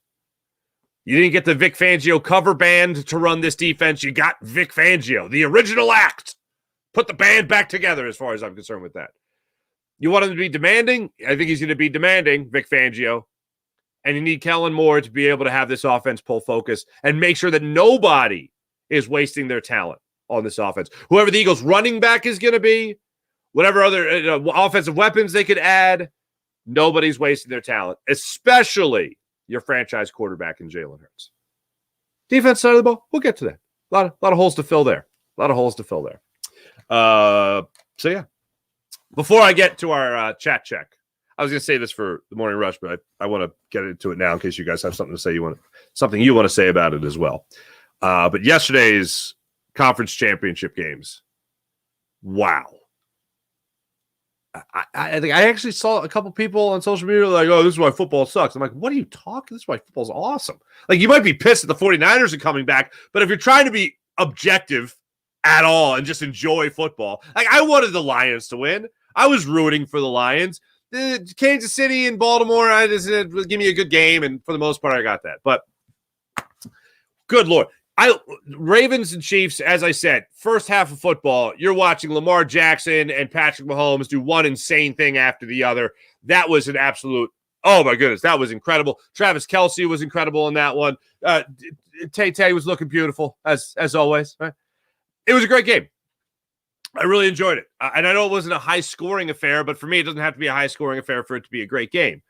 You didn't get the Vic Fangio cover band to run this defense. You got Vic Fangio, the original act. Put the band back together as far as I'm concerned with that. You want him to be demanding? I think he's going to be demanding, Vic Fangio. And you need Kellen Moore to be able to have this offense pull focus and make sure that nobody is wasting their talent on this offense. Whoever the Eagles running back is going to be, whatever other offensive weapons they could add, nobody's wasting their talent, especially your franchise quarterback in Jalen Hurts. Defense side of the ball, we'll get to that. A lot of holes to fill there. So, yeah. Before I get to our chat check, I was going to say this for the morning rush, but I want to get into it now in case you guys have something to say. Something you want to say about it as well. But yesterday's conference championship games, wow. I think I actually saw a couple people on social media like, oh, this is why football sucks. I'm like, what are you talking? This is why football's awesome. Like, you might be pissed that the 49ers are coming back, but if you're trying to be objective at all and just enjoy football, like, I wanted the Lions to win. I was rooting for the Lions. Kansas City and Baltimore, I just give me a good game, and for the most part, I got that. But good Lord. Ravens and Chiefs, as I said, first half of football, you're watching Lamar Jackson and Patrick Mahomes do one insane thing after the other. That was an absolute, oh my goodness, that was incredible. Travis Kelce was incredible in that one. Tay was looking beautiful, as always. Right? It was a great game. I really enjoyed it. And I know it wasn't a high-scoring affair, but for me, it doesn't have to be a high-scoring affair for it to be a great game.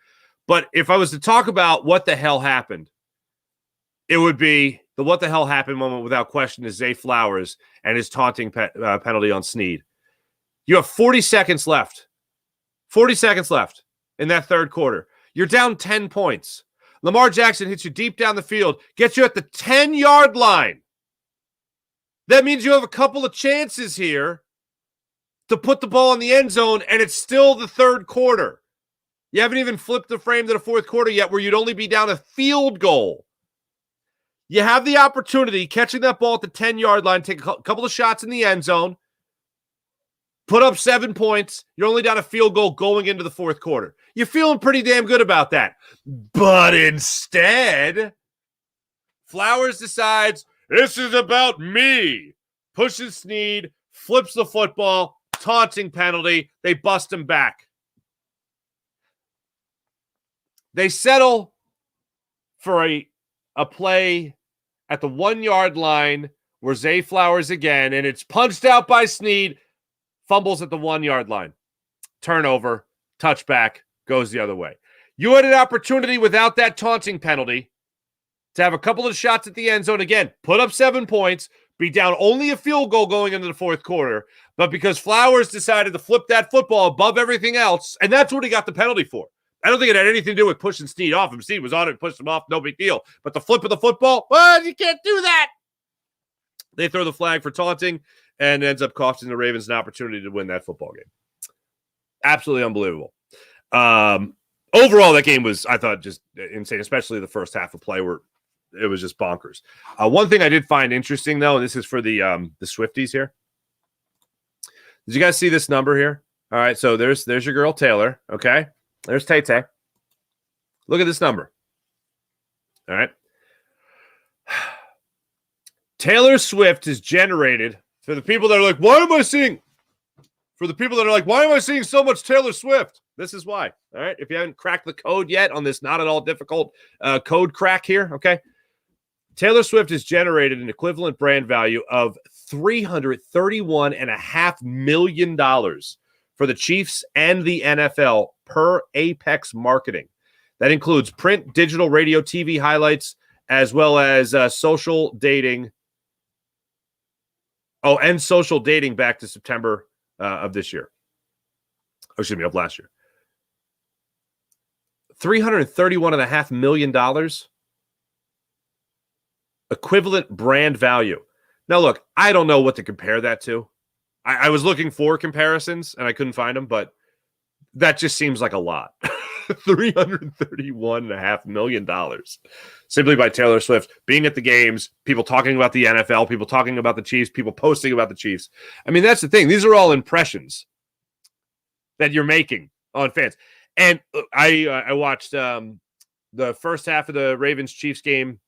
But if I was to talk about what the hell happened, it would be the what the hell happened moment without question is Zay Flowers and his taunting penalty on Snead. You have 40 seconds left. 40 seconds left in that third quarter. You're down 10 points. Lamar Jackson hits you deep down the field, gets you at the 10-yard line. That means you have a couple of chances here to put the ball in the end zone, and it's still the third quarter. You haven't even flipped the frame to the fourth quarter yet where you'd only be down a field goal. You have the opportunity, catching that ball at the 10-yard line, take a couple of shots in the end zone, put up 7 points. You're only down a field goal going into the fourth quarter. You're feeling pretty damn good about that. But instead, Flowers decides, this is about me. Pushes Snead, flips the football, taunting penalty. They bust him back. They settle for a play at the 1-yard line where Zay Flowers again, and it's punched out by Snead, fumbles at the 1-yard line. Turnover, touchback, goes the other way. You had an opportunity without that taunting penalty to have a couple of shots at the end zone again, put up 7 points, be down only a field goal going into the fourth quarter, but because Flowers decided to flip that football above everything else, and that's what he got the penalty for. I don't think it had anything to do with pushing Snead off him. Snead was on it, pushed him off, no big deal. But the flip of the football, well, you can't do that. They throw the flag for taunting and ends up costing the Ravens an opportunity to win that football game. Absolutely unbelievable. Overall, that game was, I thought, just insane, especially the first half of play where it was just bonkers. One thing I did find interesting, though, and this is for the Swifties here. Did you guys see this number here? All right, so there's your girl, Taylor, okay? There's Tay-Tay. Look at this number. All right. Taylor Swift has generated, for the people that are like, why am I seeing so much Taylor Swift? This is why. All right. If you haven't cracked the code yet on this not at all difficult code crack here, okay? Taylor Swift has generated an equivalent brand value of $331.5 million for the Chiefs and the NFL per Apex Marketing. That includes print, digital, radio, TV highlights, as well as social dating. Oh, and social dating back to September of this year. Oh, excuse me, of last year. $331.5 million equivalent brand value. Now, look, I don't know what to compare that to. I was looking for comparisons, and I couldn't find them, but that just seems like a lot. $331.5 million simply by Taylor Swift being at the games, people talking about the NFL, people talking about the Chiefs, people posting about the Chiefs. I mean, that's the thing. These are all impressions that you're making on fans. And I watched the first half of the Ravens-Chiefs game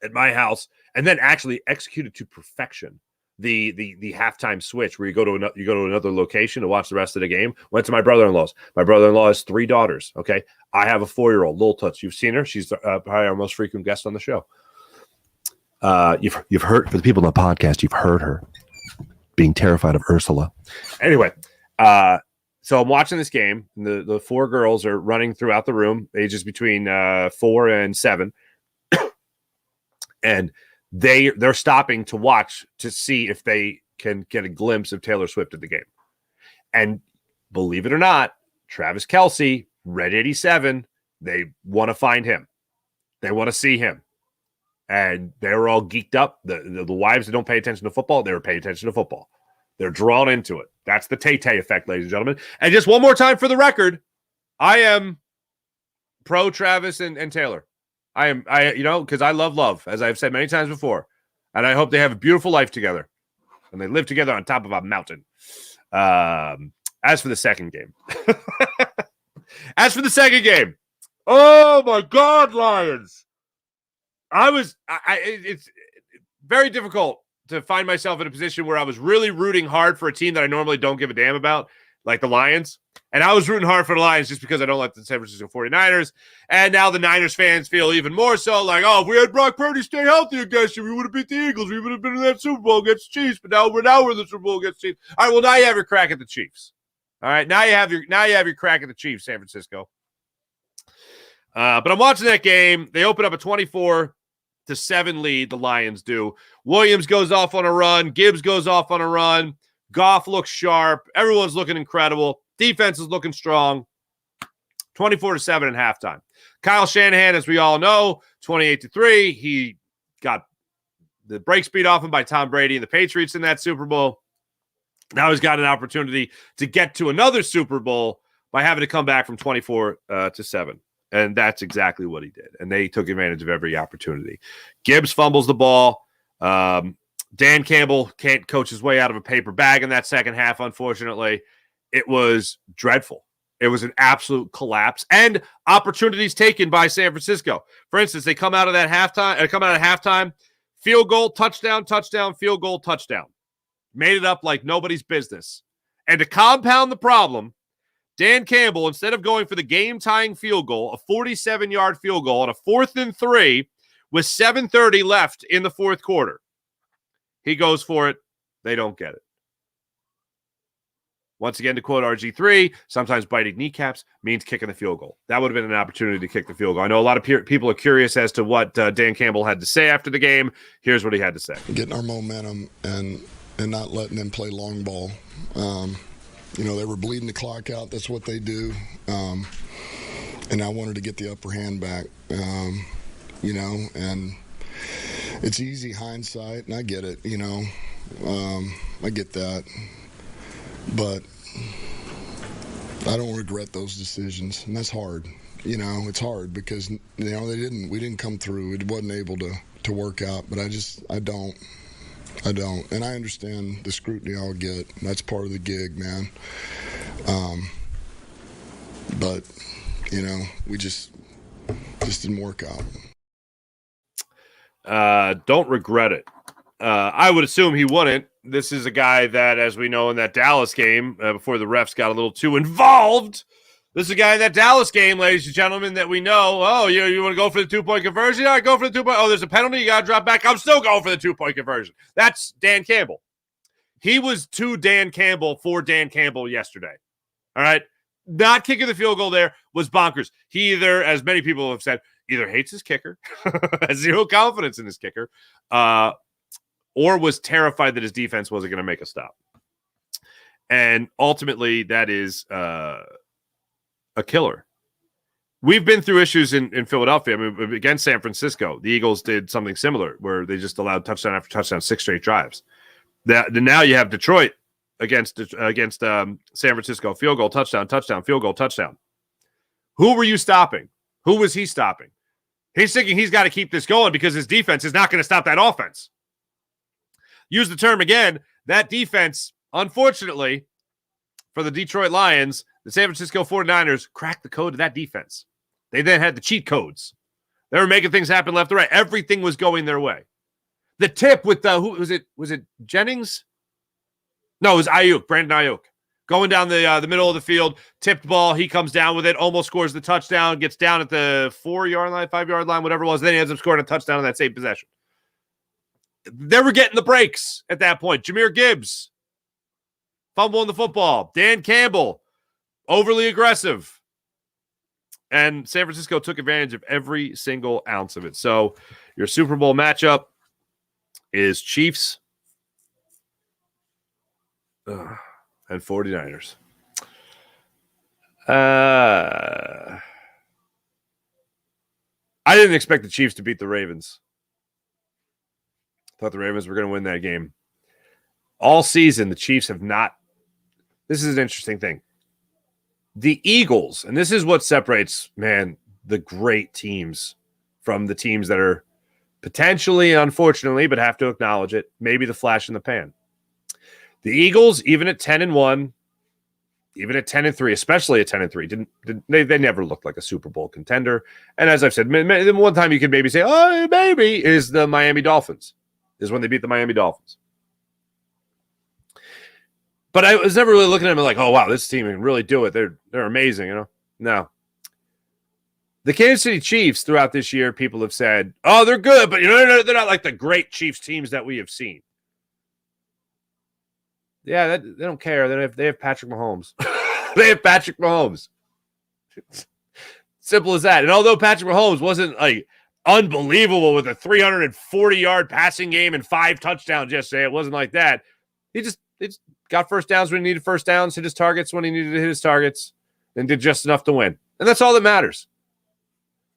at my house and then actually executed to perfection the halftime switch where you go to another location to watch the rest of the game. Went to my brother-in-law's. My brother-in-law has 3 daughters. Okay, I have a 4-year-old, Lil Toots. You've seen her. She's probably our most frequent guest on the show. You've heard, for the people on the podcast, you've heard her being terrified of Ursula. Anyway, so I'm watching this game. And the 4 girls are running throughout the room, ages between 4 and 7, and they're stopping to watch to see if they can get a glimpse of Taylor Swift at the game. And believe it or not, Travis Kelce, Red 87, they want to find him. They want to see him. And they were all geeked up. The wives that don't pay attention to football, they were paying attention to football. They're drawn into it. That's the Tay-Tay effect, ladies and gentlemen. And just one more time for the record, I am pro Travis and Taylor. Because I love, as I've said many times before, and I hope they have a beautiful life together, and they live together on top of a mountain. As for the second game, oh my God, Lions! It's very difficult to find myself in a position where I was really rooting hard for a team that I normally don't give a damn about, like the Lions. And I was rooting hard for the Lions just because I don't like the San Francisco 49ers. And now the Niners fans feel even more so like, oh, if we had Brock Purdy stay healthy against you, we would have beat the Eagles. We would have been in that Super Bowl against the Chiefs. But now we're in the Super Bowl against the Chiefs. All right, well, now you have your crack at the Chiefs. All right, now you have your crack at the Chiefs, San Francisco. But I'm watching that game. They open up a 24-7 lead, the Lions do. Williams goes off on a run. Gibbs goes off on a run. Goff looks sharp. Everyone's looking incredible. Defense is looking strong. 24-7 at halftime. Kyle Shanahan, as we all know, 28-3. He got the brakes beat off him by Tom Brady and the Patriots in that Super Bowl. Now he's got an opportunity to get to another Super Bowl by having to come back from 24-7. And that's exactly what he did. And they took advantage of every opportunity. Gibbs fumbles the ball. Dan Campbell can't coach his way out of a paper bag in that second half, unfortunately. It was dreadful. It was an absolute collapse. And opportunities taken by San Francisco. For instance, they come out of halftime, field goal, touchdown, field goal, touchdown. Made it up like nobody's business. And to compound the problem, Dan Campbell, instead of going for the game-tying field goal, a 47-yard field goal on a 4th and 3 with 7:30 left in the fourth quarter, he goes for it. They don't get it. Once again, to quote RG3, sometimes biting kneecaps means kicking the field goal. That would have been an opportunity to kick the field goal. I know a lot of people are curious as to what Dan Campbell had to say after the game. Here's what he had to say. Getting our momentum and not letting them play long ball. They were bleeding the clock out. That's what they do. And I wanted to get the upper hand back, and it's easy hindsight, and I get it, I get that. But I don't regret those decisions, and that's hard. It's hard because, we didn't come through. It wasn't able to work out, but I don't. And I understand the scrutiny I'll get. That's part of the gig, man. But, we just didn't work out. Don't regret it. I would assume he wouldn't. This is a guy that, as we know in that Dallas game, before the refs got a little too involved, this is a guy in that Dallas game, ladies and gentlemen, that we know, you want to go for the 2-point conversion? All right, go for the 2-point. Oh, there's a penalty. You got to drop back. I'm still going for the 2-point conversion. That's Dan Campbell. He was to Dan Campbell for Dan Campbell yesterday. All right? Not kicking the field goal there was bonkers. He either, as many people have said, either hates his kicker, has zero confidence in his kicker, or was terrified that his defense wasn't going to make a stop. And ultimately, that is a killer. We've been through issues in Philadelphia. I mean, against San Francisco, the Eagles did something similar where they just allowed touchdown after touchdown, 6 straight drives. Now you have Detroit against San Francisco, field goal, touchdown, field goal, touchdown. Who were you stopping? Who was he stopping? He's thinking he's got to keep this going because his defense is not going to stop that offense. Use the term again, that defense, unfortunately, for the Detroit Lions, the San Francisco 49ers cracked the code of that defense. They then had the cheat codes. They were making things happen left and right. Everything was going their way. The tip with who was it? Was it Jennings? No, it was Ayuk, Brandon Ayuk. Going down the middle of the field, tipped ball. He comes down with it, almost scores the touchdown, gets down at the 4-yard line, 5-yard line, whatever it was. Then he ends up scoring a touchdown on that same possession. They were getting the breaks at that point. Jahmyr Gibbs fumbling the football. Dan Campbell, overly aggressive. And San Francisco took advantage of every single ounce of it. So your Super Bowl matchup is Chiefs and 49ers. I didn't expect the Chiefs to beat the Ravens. Thought the Ravens were going to win that game. All season, the Chiefs have not. This is an interesting thing. The Eagles, and this is what separates, the great teams from the teams that are potentially, unfortunately, but have to acknowledge it, maybe the flash in the pan. The Eagles, even at 10-1, even at 10-3, especially at 10-3, they never looked like a Super Bowl contender. And as I've said, the one time you could maybe say, oh, maybe, is the Miami Dolphins, is when they beat the Miami Dolphins. But I was never really looking at them like, oh, wow, this team can really do it. They're amazing, you know? No. The Kansas City Chiefs throughout this year, people have said, oh, they're good, but they're not like the great Chiefs teams that we have seen. Yeah, they don't care. They have Patrick Mahomes. They have Patrick Mahomes. Simple as that. And although Patrick Mahomes wasn't like unbelievable with a 340-yard passing game and 5 touchdowns yesterday, it wasn't like that. He just got first downs when he needed first downs, hit his targets when he needed to hit his targets, and did just enough to win. And that's all that matters.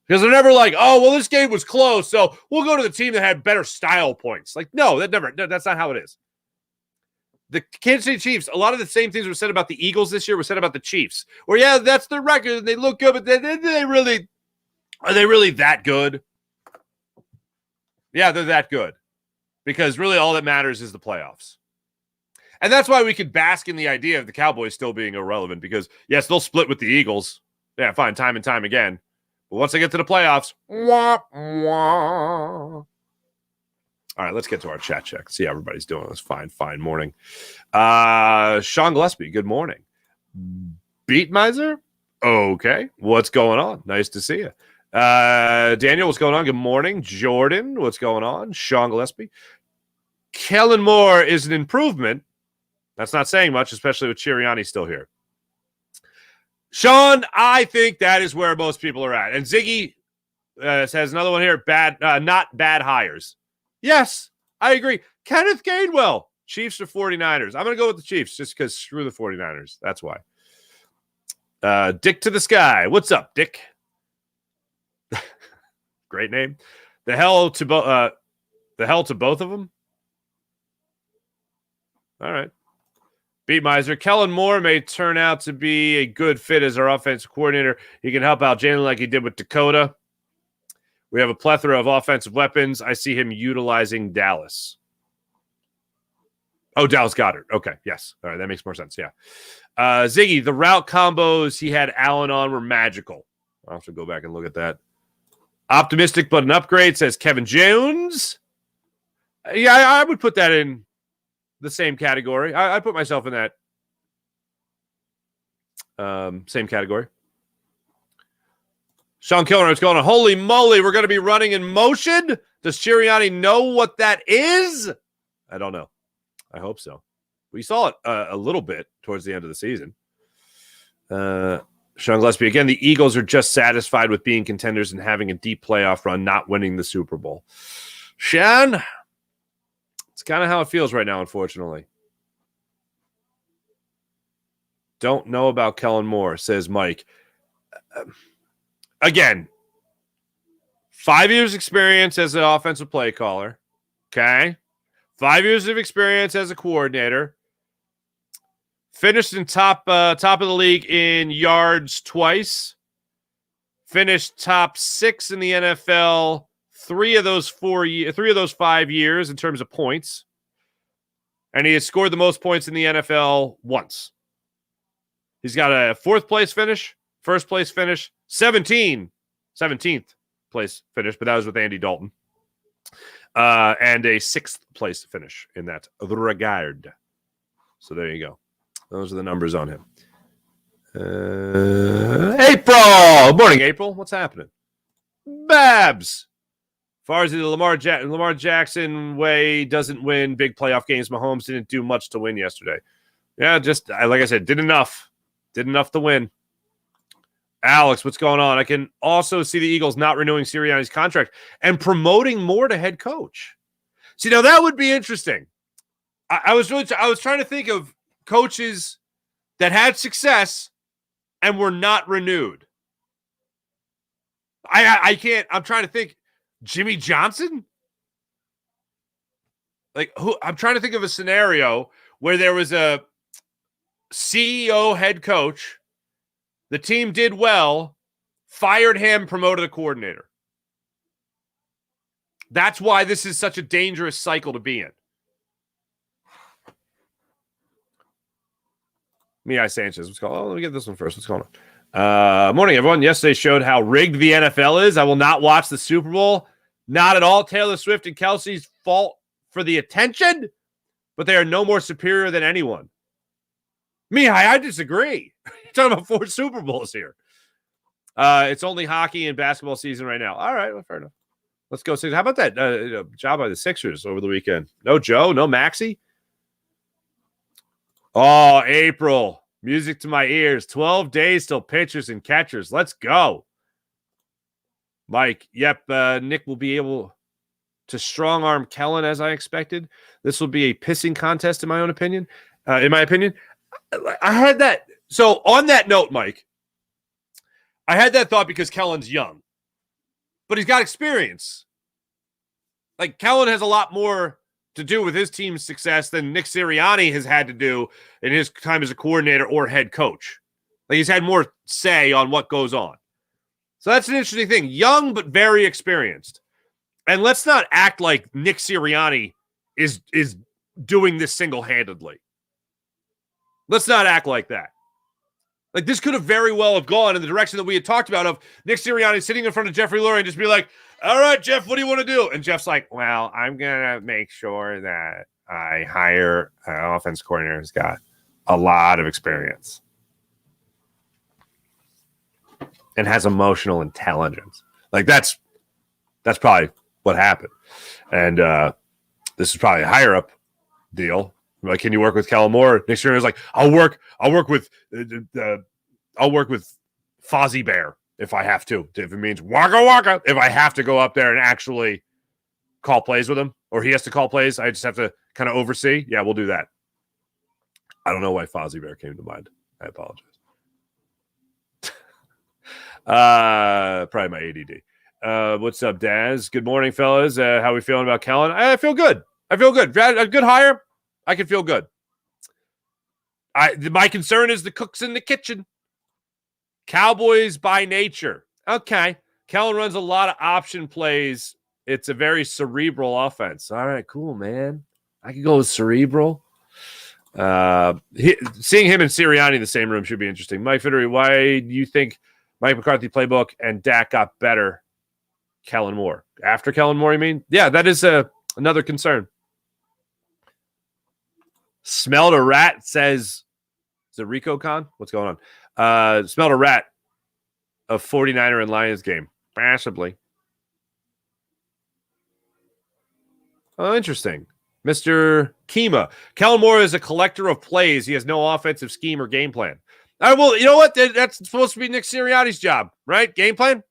Because they're never like, oh, well, this game was close, so we'll go to the team that had better style points. Like, no, that's not how it is. The Kansas City Chiefs, a lot of the same things were said about the Eagles this year were said about the Chiefs. Where, yeah, that's their record, and they look good, but are they really that good? Yeah, they're that good. Because really all that matters is the playoffs. And that's why we could bask in the idea of the Cowboys still being irrelevant, because, yes, they'll split with the Eagles. Yeah, fine, time and time again. But once they get to the playoffs, wah, wah. All right, let's get to our chat check. See how everybody's doing this fine morning. Sean Gillespie, good morning. Beat Miser? Okay. What's going on? Nice to see you. Daniel, what's going on? Good morning. Jordan, what's going on? Sean Gillespie. Kellen Moore is an improvement. That's not saying much, especially with Sirianni still here. Sean, I think that is where most people are at. And Ziggy says another one here, not bad hires. Yes, I agree. Kenneth Gainwell, Chiefs or 49ers. I'm going to go with the Chiefs just because screw the 49ers. That's why. Dick to the Sky. What's up, Dick? Great name. The hell to both of them. All right. Beat Miser. Kellen Moore may turn out to be a good fit as our offensive coordinator. He can help out Jalen like he did with Dakota. We have a plethora of offensive weapons. I see him utilizing Dallas. Oh, Dallas Goedert. Okay, yes. All right, that makes more sense, yeah. Ziggy, the route combos he had Allen on were magical. I'll have to go back and look at that. Optimistic but an upgrade, says Kevin Jones. Yeah, I would put that in the same category. I put myself in that same category. Sean Kilner, what's going on? Holy moly, we're going to be running in motion? Does Sirianni know what that is? I don't know. I hope so. We saw it a little bit towards the end of the season. Sean Gillespie, again, the Eagles are just satisfied with being contenders and having a deep playoff run, not winning the Super Bowl. Sean, it's kind of how it feels right now, unfortunately. Don't know about Kellen Moore, says Mike. Again, 5 years experience as an offensive play caller. Okay. 5 years of experience as a coordinator. Finished in top of the league in yards twice. Finished top 6 in the NFL 3 of those 5 years in terms of points. And he has scored the most points in the NFL once. He's got a 4th place finish, 1st place finish, 17th place finish, but that was with Andy Dalton. And a 6th place finish in that regard. So there you go. Those are the numbers on him. April! Morning, April. What's happening? Babs! As far as the Lamar Jackson way doesn't win big playoff games, Mahomes didn't do much to win yesterday. Yeah, just like I said, did enough. Did enough to win. Alex, what's going on? I can also see the Eagles not renewing Sirianni's contract and promoting Moore to head coach. See, now that would be interesting. I was trying to think of coaches that had success and were not renewed. I can't. I'm trying to think. Jimmy Johnson? Like who? I'm trying to think of a scenario where there was a CEO head coach. The team did well, fired him, promoted a coordinator. That's why this is such a dangerous cycle to be in. Mihai Sanchez. What's going on? Oh, let me get this one first. What's going on? Morning, everyone. Yesterday showed how rigged the NFL is. I will not watch the Super Bowl. Not at all Taylor Swift and Kelsey's fault for the attention, but they are no more superior than anyone. Mihai, I disagree. You're talking about 4 Super Bowls here. It's only hockey and basketball season right now. All right, well, fair enough. Let's go. How about that job by the Sixers over the weekend? No Joe, no Maxey. Oh, April. Music to my ears. 12 days till pitchers and catchers. Let's go. Mike, yep, Nick will be able to strong-arm Kellen as I expected. This will be a pissing contest in my own opinion. In my opinion. I had that. So on that note, Mike, I had that thought because Kellen's young. But he's got experience. Like, Kellen has a lot more to do with his team's success than Nick Sirianni has had to do in his time as a coordinator or head coach. Like, he's had more say on what goes on. So that's an interesting thing. Young, but very experienced. And let's not act like Nick Sirianni is doing this single-handedly. Let's not act like that. Like, this could have very well have gone in the direction that we had talked about of Nick Sirianni sitting in front of Jeffrey Lurie and just be like, all right, Jeff, what do you want to do? And Jeff's like, well, I'm going to make sure that I hire an offense coordinator who's got a lot of experience and has emotional intelligence. Like, that's probably what happened. And this is probably a higher up deal. Like, can you work with Kellen Moore? Nick Sirianni's like, I'll work with Fozzie Bear if I have to. If it means waka waka, if I have to go up there and actually call plays with him, or he has to call plays, I just have to kind of oversee. Yeah, we'll do that. I don't know why Fozzie Bear came to mind. I apologize. Probably my ADD. What's up, Daz? Good morning, fellas. How we feeling about Kellen? I feel good. A good hire. I can feel good. My concern is the cooks in the kitchen. Cowboys by nature. Okay. Kellen runs a lot of option plays. It's a very cerebral offense. All right, cool, man. I can go with cerebral. Seeing him and Sirianni in the same room should be interesting. Mike Fittery, why do you think Mike McCarthy playbook and Dak got better? Kellen Moore. After Kellen Moore, you mean? Yeah, that is another concern. Smelled a rat says, is it Rico Khan? What's going on? Smelled a rat of 49er and Lions game. Possibly. Oh, interesting. Mr. Kima. Kellen Moore is a collector of plays. He has no offensive scheme or game plan. Well, you know what? That's supposed to be Nick Sirianni's job, right? Game plan?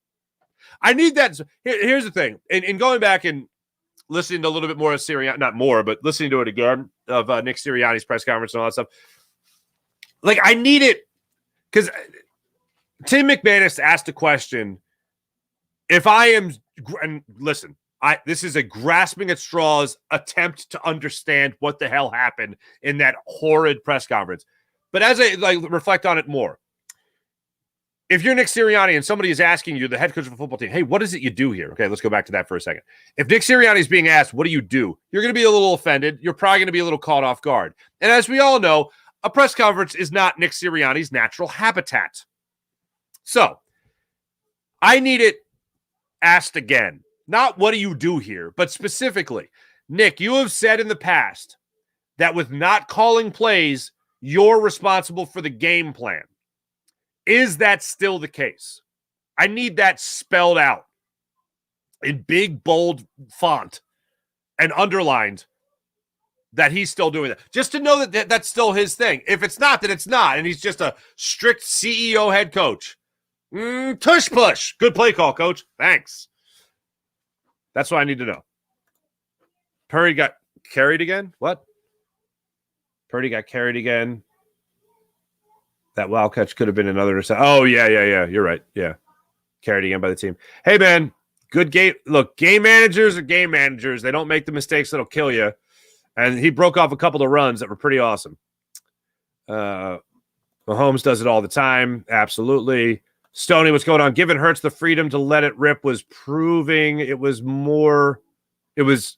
I need that. Here's the thing. In going back and listening to a little bit more of Sirianni, not more, but listening to it again of Nick Sirianni's press conference and all that stuff. Like, I need it because Tim McManus asked a question. If I am, and listen, this is a grasping at straws attempt to understand what the hell happened in that horrid press conference. But as I reflect on it more, if you're Nick Sirianni and somebody is asking you, the head coach of a football team, hey, what is it you do here? Okay, let's go back to that for a second. If Nick Sirianni is being asked, what do you do? You're going to be a little offended. You're probably going to be a little caught off guard. And as we all know, a press conference is not Nick Sirianni's natural habitat. So I need it asked again. Not what do you do here, but specifically, Nick, you have said in the past that with not calling plays, you're responsible for the game plan. Is that still the case? I need that spelled out in big, bold font and underlined that he's still doing that. Just to know that that's still his thing. If it's not, then it's not. And he's just a strict CEO head coach. Tush push. Good play call, coach. Thanks. That's what I need to know. Purdy got carried again? What? Purdy got carried again. That wild catch could have been another interception. Oh, yeah. You're right. Yeah. Carried again by the team. Hey, man, good game. Look, game managers are game managers. They don't make the mistakes that'll kill you. And he broke off a couple of runs that were pretty awesome. Mahomes does it all the time. Absolutely. Stoney, what's going on? Giving Hurts the freedom to let it rip was proving it was more. It was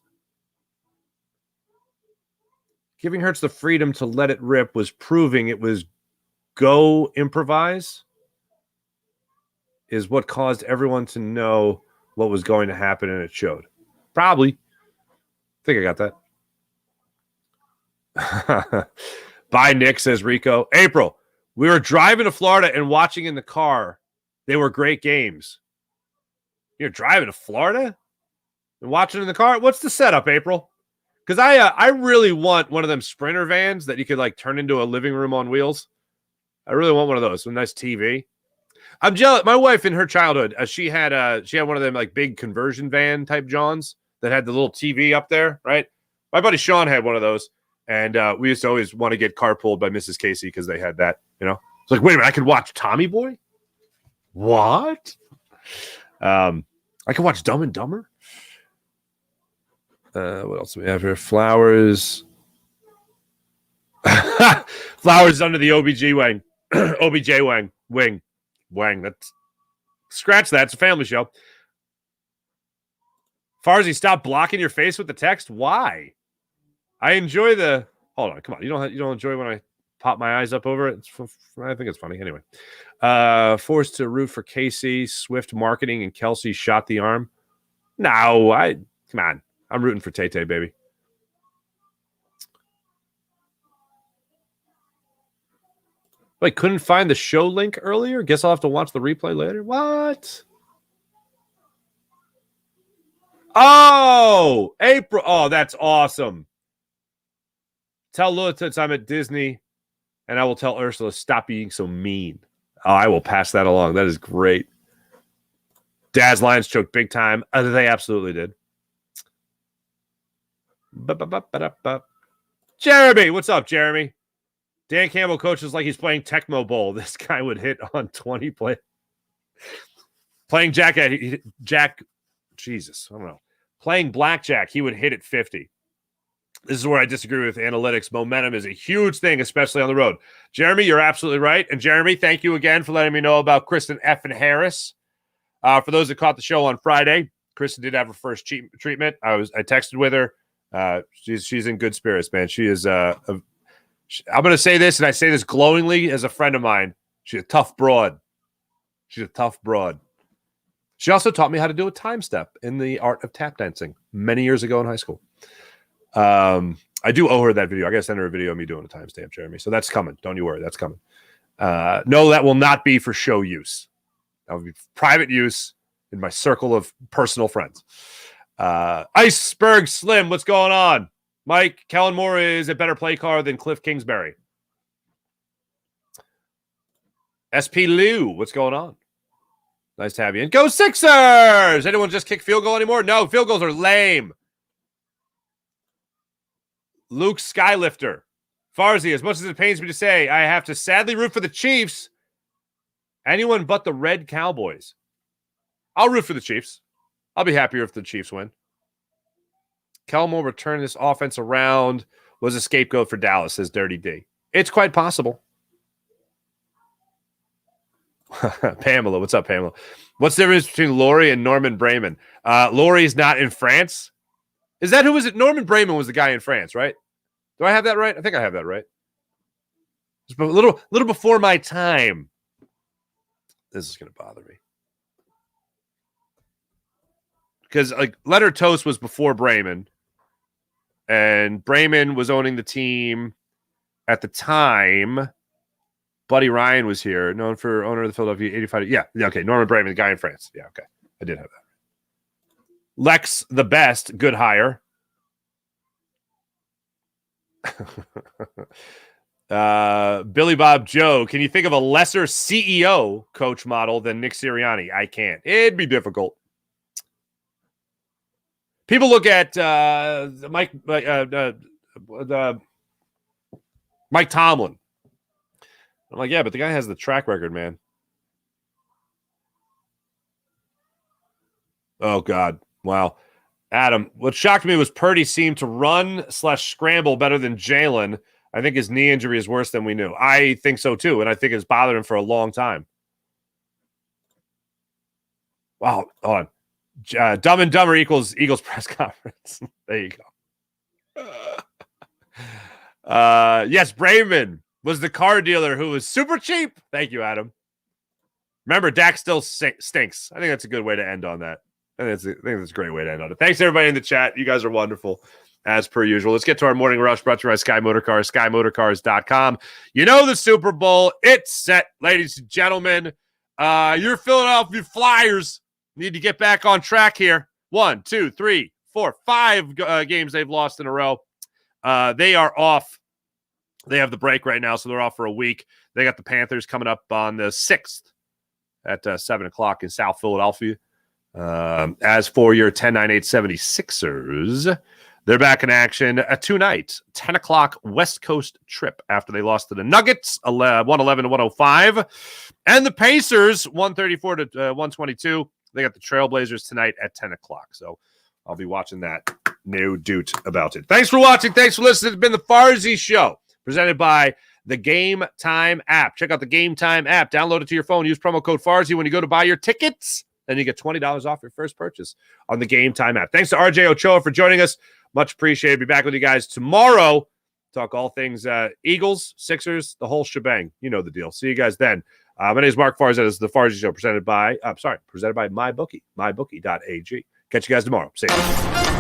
giving Hurts the freedom to let it rip was proving it was go improvise is what caused everyone to know what was going to happen, and it showed. Probably. I think I got that. Bye, Nick, says Rico. April, we were driving to Florida and watching in the car. They were great games. You're driving to Florida and watching in the car? What's the setup, April? Because I really want one of them Sprinter vans that you could like turn into a living room on wheels. I really want one of those with a nice TV. I'm jealous. My wife in her childhood, she had one of them like big conversion van type Johns that had the little TV up there, right? My buddy Sean had one of those, and we used to always want to get carpooled by Mrs. Casey because they had that. You know, it's like, wait a minute, I could watch Tommy Boy. What? I can watch Dumb and Dumber. What else do we have here? Flowers. Flowers under the OBG wing. OBJ wing. Wang. That's scratch that. It's a family show. Farzy, stop blocking your face with the text. Why? I enjoy the. Hold on, come on. You don't enjoy when I pop my eyes up over it. I think it's funny. Anyway, forced to root for Casey. Swift marketing and Kelsey shot the arm. No, come on. I'm rooting for Tay-Tay, baby. Wait, couldn't find the show link earlier? Guess I'll have to watch the replay later. What? Oh, April. Oh, that's awesome. Tell Lilith I'm at Disney, and I will tell Ursula, stop being so mean. Oh, I will pass that along. That is great. Daz Lions choked big time. They absolutely did. Jeremy, what's up, Jeremy? Dan Campbell coaches like he's playing Tecmo Bowl. This guy would hit on 20 play. Playing Jack, Jesus, I don't know. Playing blackjack, he would hit at 50. This is where I disagree with analytics. Momentum is a huge thing, especially on the road. Jeremy, you're absolutely right. And Jeremy, thank you again for letting me know about Kristen Effin Harris. For those that caught the show on Friday, Kristen did have her first treatment. I texted with her. She's in good spirits, man. She is I'm going to say this, and I say this glowingly as a friend of mine. She's a tough broad. She also taught me how to do a time step in the art of tap dancing many years ago in high school. I do owe her that video. I got to send her a video of me doing a timestamp, Jeremy. So that's coming. Don't you worry. That's coming. No, that will not be for show use. That will be private use in my circle of personal friends. Iceberg Slim, what's going on? Mike, Kellen Moore is a better play caller than Cliff Kingsbury. SP Lou, what's going on? Nice to have you in. Go Sixers! Anyone just kick field goal anymore? No, field goals are lame. Luke Skylifter. Farzy, as much as it pains me to say, I have to sadly root for the Chiefs. Anyone but the Red Cowboys. I'll root for the Chiefs. I'll be happier if the Chiefs win. Kellen Moore returned this offense around, was a scapegoat for Dallas, says Dirty D. It's quite possible. Pamela, what's up, Pamela? What's the difference between Laurie and Norman Brayman? Laurie's not in France. Is that who was it? Norman Brayman was the guy in France, right? Do I have that right? I think I have that right. It's a little before my time. This is going to bother me. Because like Leonard Toast was before Brayman, and Brayman was owning the team at the time. Buddy Ryan was here, known for owner of the Philadelphia 85. Yeah, okay. Norman Brayman, the guy in France. Yeah, okay. I did have that. Lex the Best, good hire. Billy Bob Joe, can you think of a lesser CEO coach model than Nick Sirianni? I can't. It'd be difficult. People look at Mike Tomlin. I'm like, yeah, but the guy has the track record, man. Oh, God. Wow. Adam, what shocked me was Purdy seemed to run/scramble better than Jalen. I think his knee injury is worse than we knew. I think so, too, and I think it's bothered him for a long time. Wow. Hold on. Dumb and Dumber equals Eagles press conference. There you go. Yes, Brayman. was the car dealer who was super cheap. Thank you, Adam. Remember, Dak still stinks. I think that's a good way to end on that. I think that's a great way to end on it. Thanks, everybody in the chat. You guys are wonderful, as per usual. Let's get to our morning rush, brought to you by Sky Motorcars, SkyMotorcars.com. You know the Super Bowl. It's set, ladies and gentlemen. Your Philadelphia Flyers need to get back on track here. 1, 2, 3, 4, 5 games they've lost in a row. They are off. They have the break right now, so they're off for a week. They got the Panthers coming up on the 6th at 7 o'clock in South Philadelphia. As for your 10-9-8 76ers, they're back in action tonight, 10 o'clock West Coast trip after they lost to the Nuggets, 111 to 105. And the Pacers, 134 to 122. They got the Trailblazers tonight at 10 o'clock. So I'll be watching that. No doubt about it. Thanks for watching. Thanks for listening. It's been the Farzy Show, presented by the Game Time app. Check out the Game Time app. Download it to your phone. Use promo code Farzy when you go to buy your tickets. Then you get $20 off your first purchase on the Game Time app. Thanks to RJ Ochoa for joining us. Much appreciated. Be back with you guys tomorrow. Talk all things Eagles, Sixers, the whole shebang. You know the deal. See you guys then. My name is Mark Farzad. This is the Farzy Show presented by MyBookie, mybookie.ag. Catch you guys tomorrow. See you.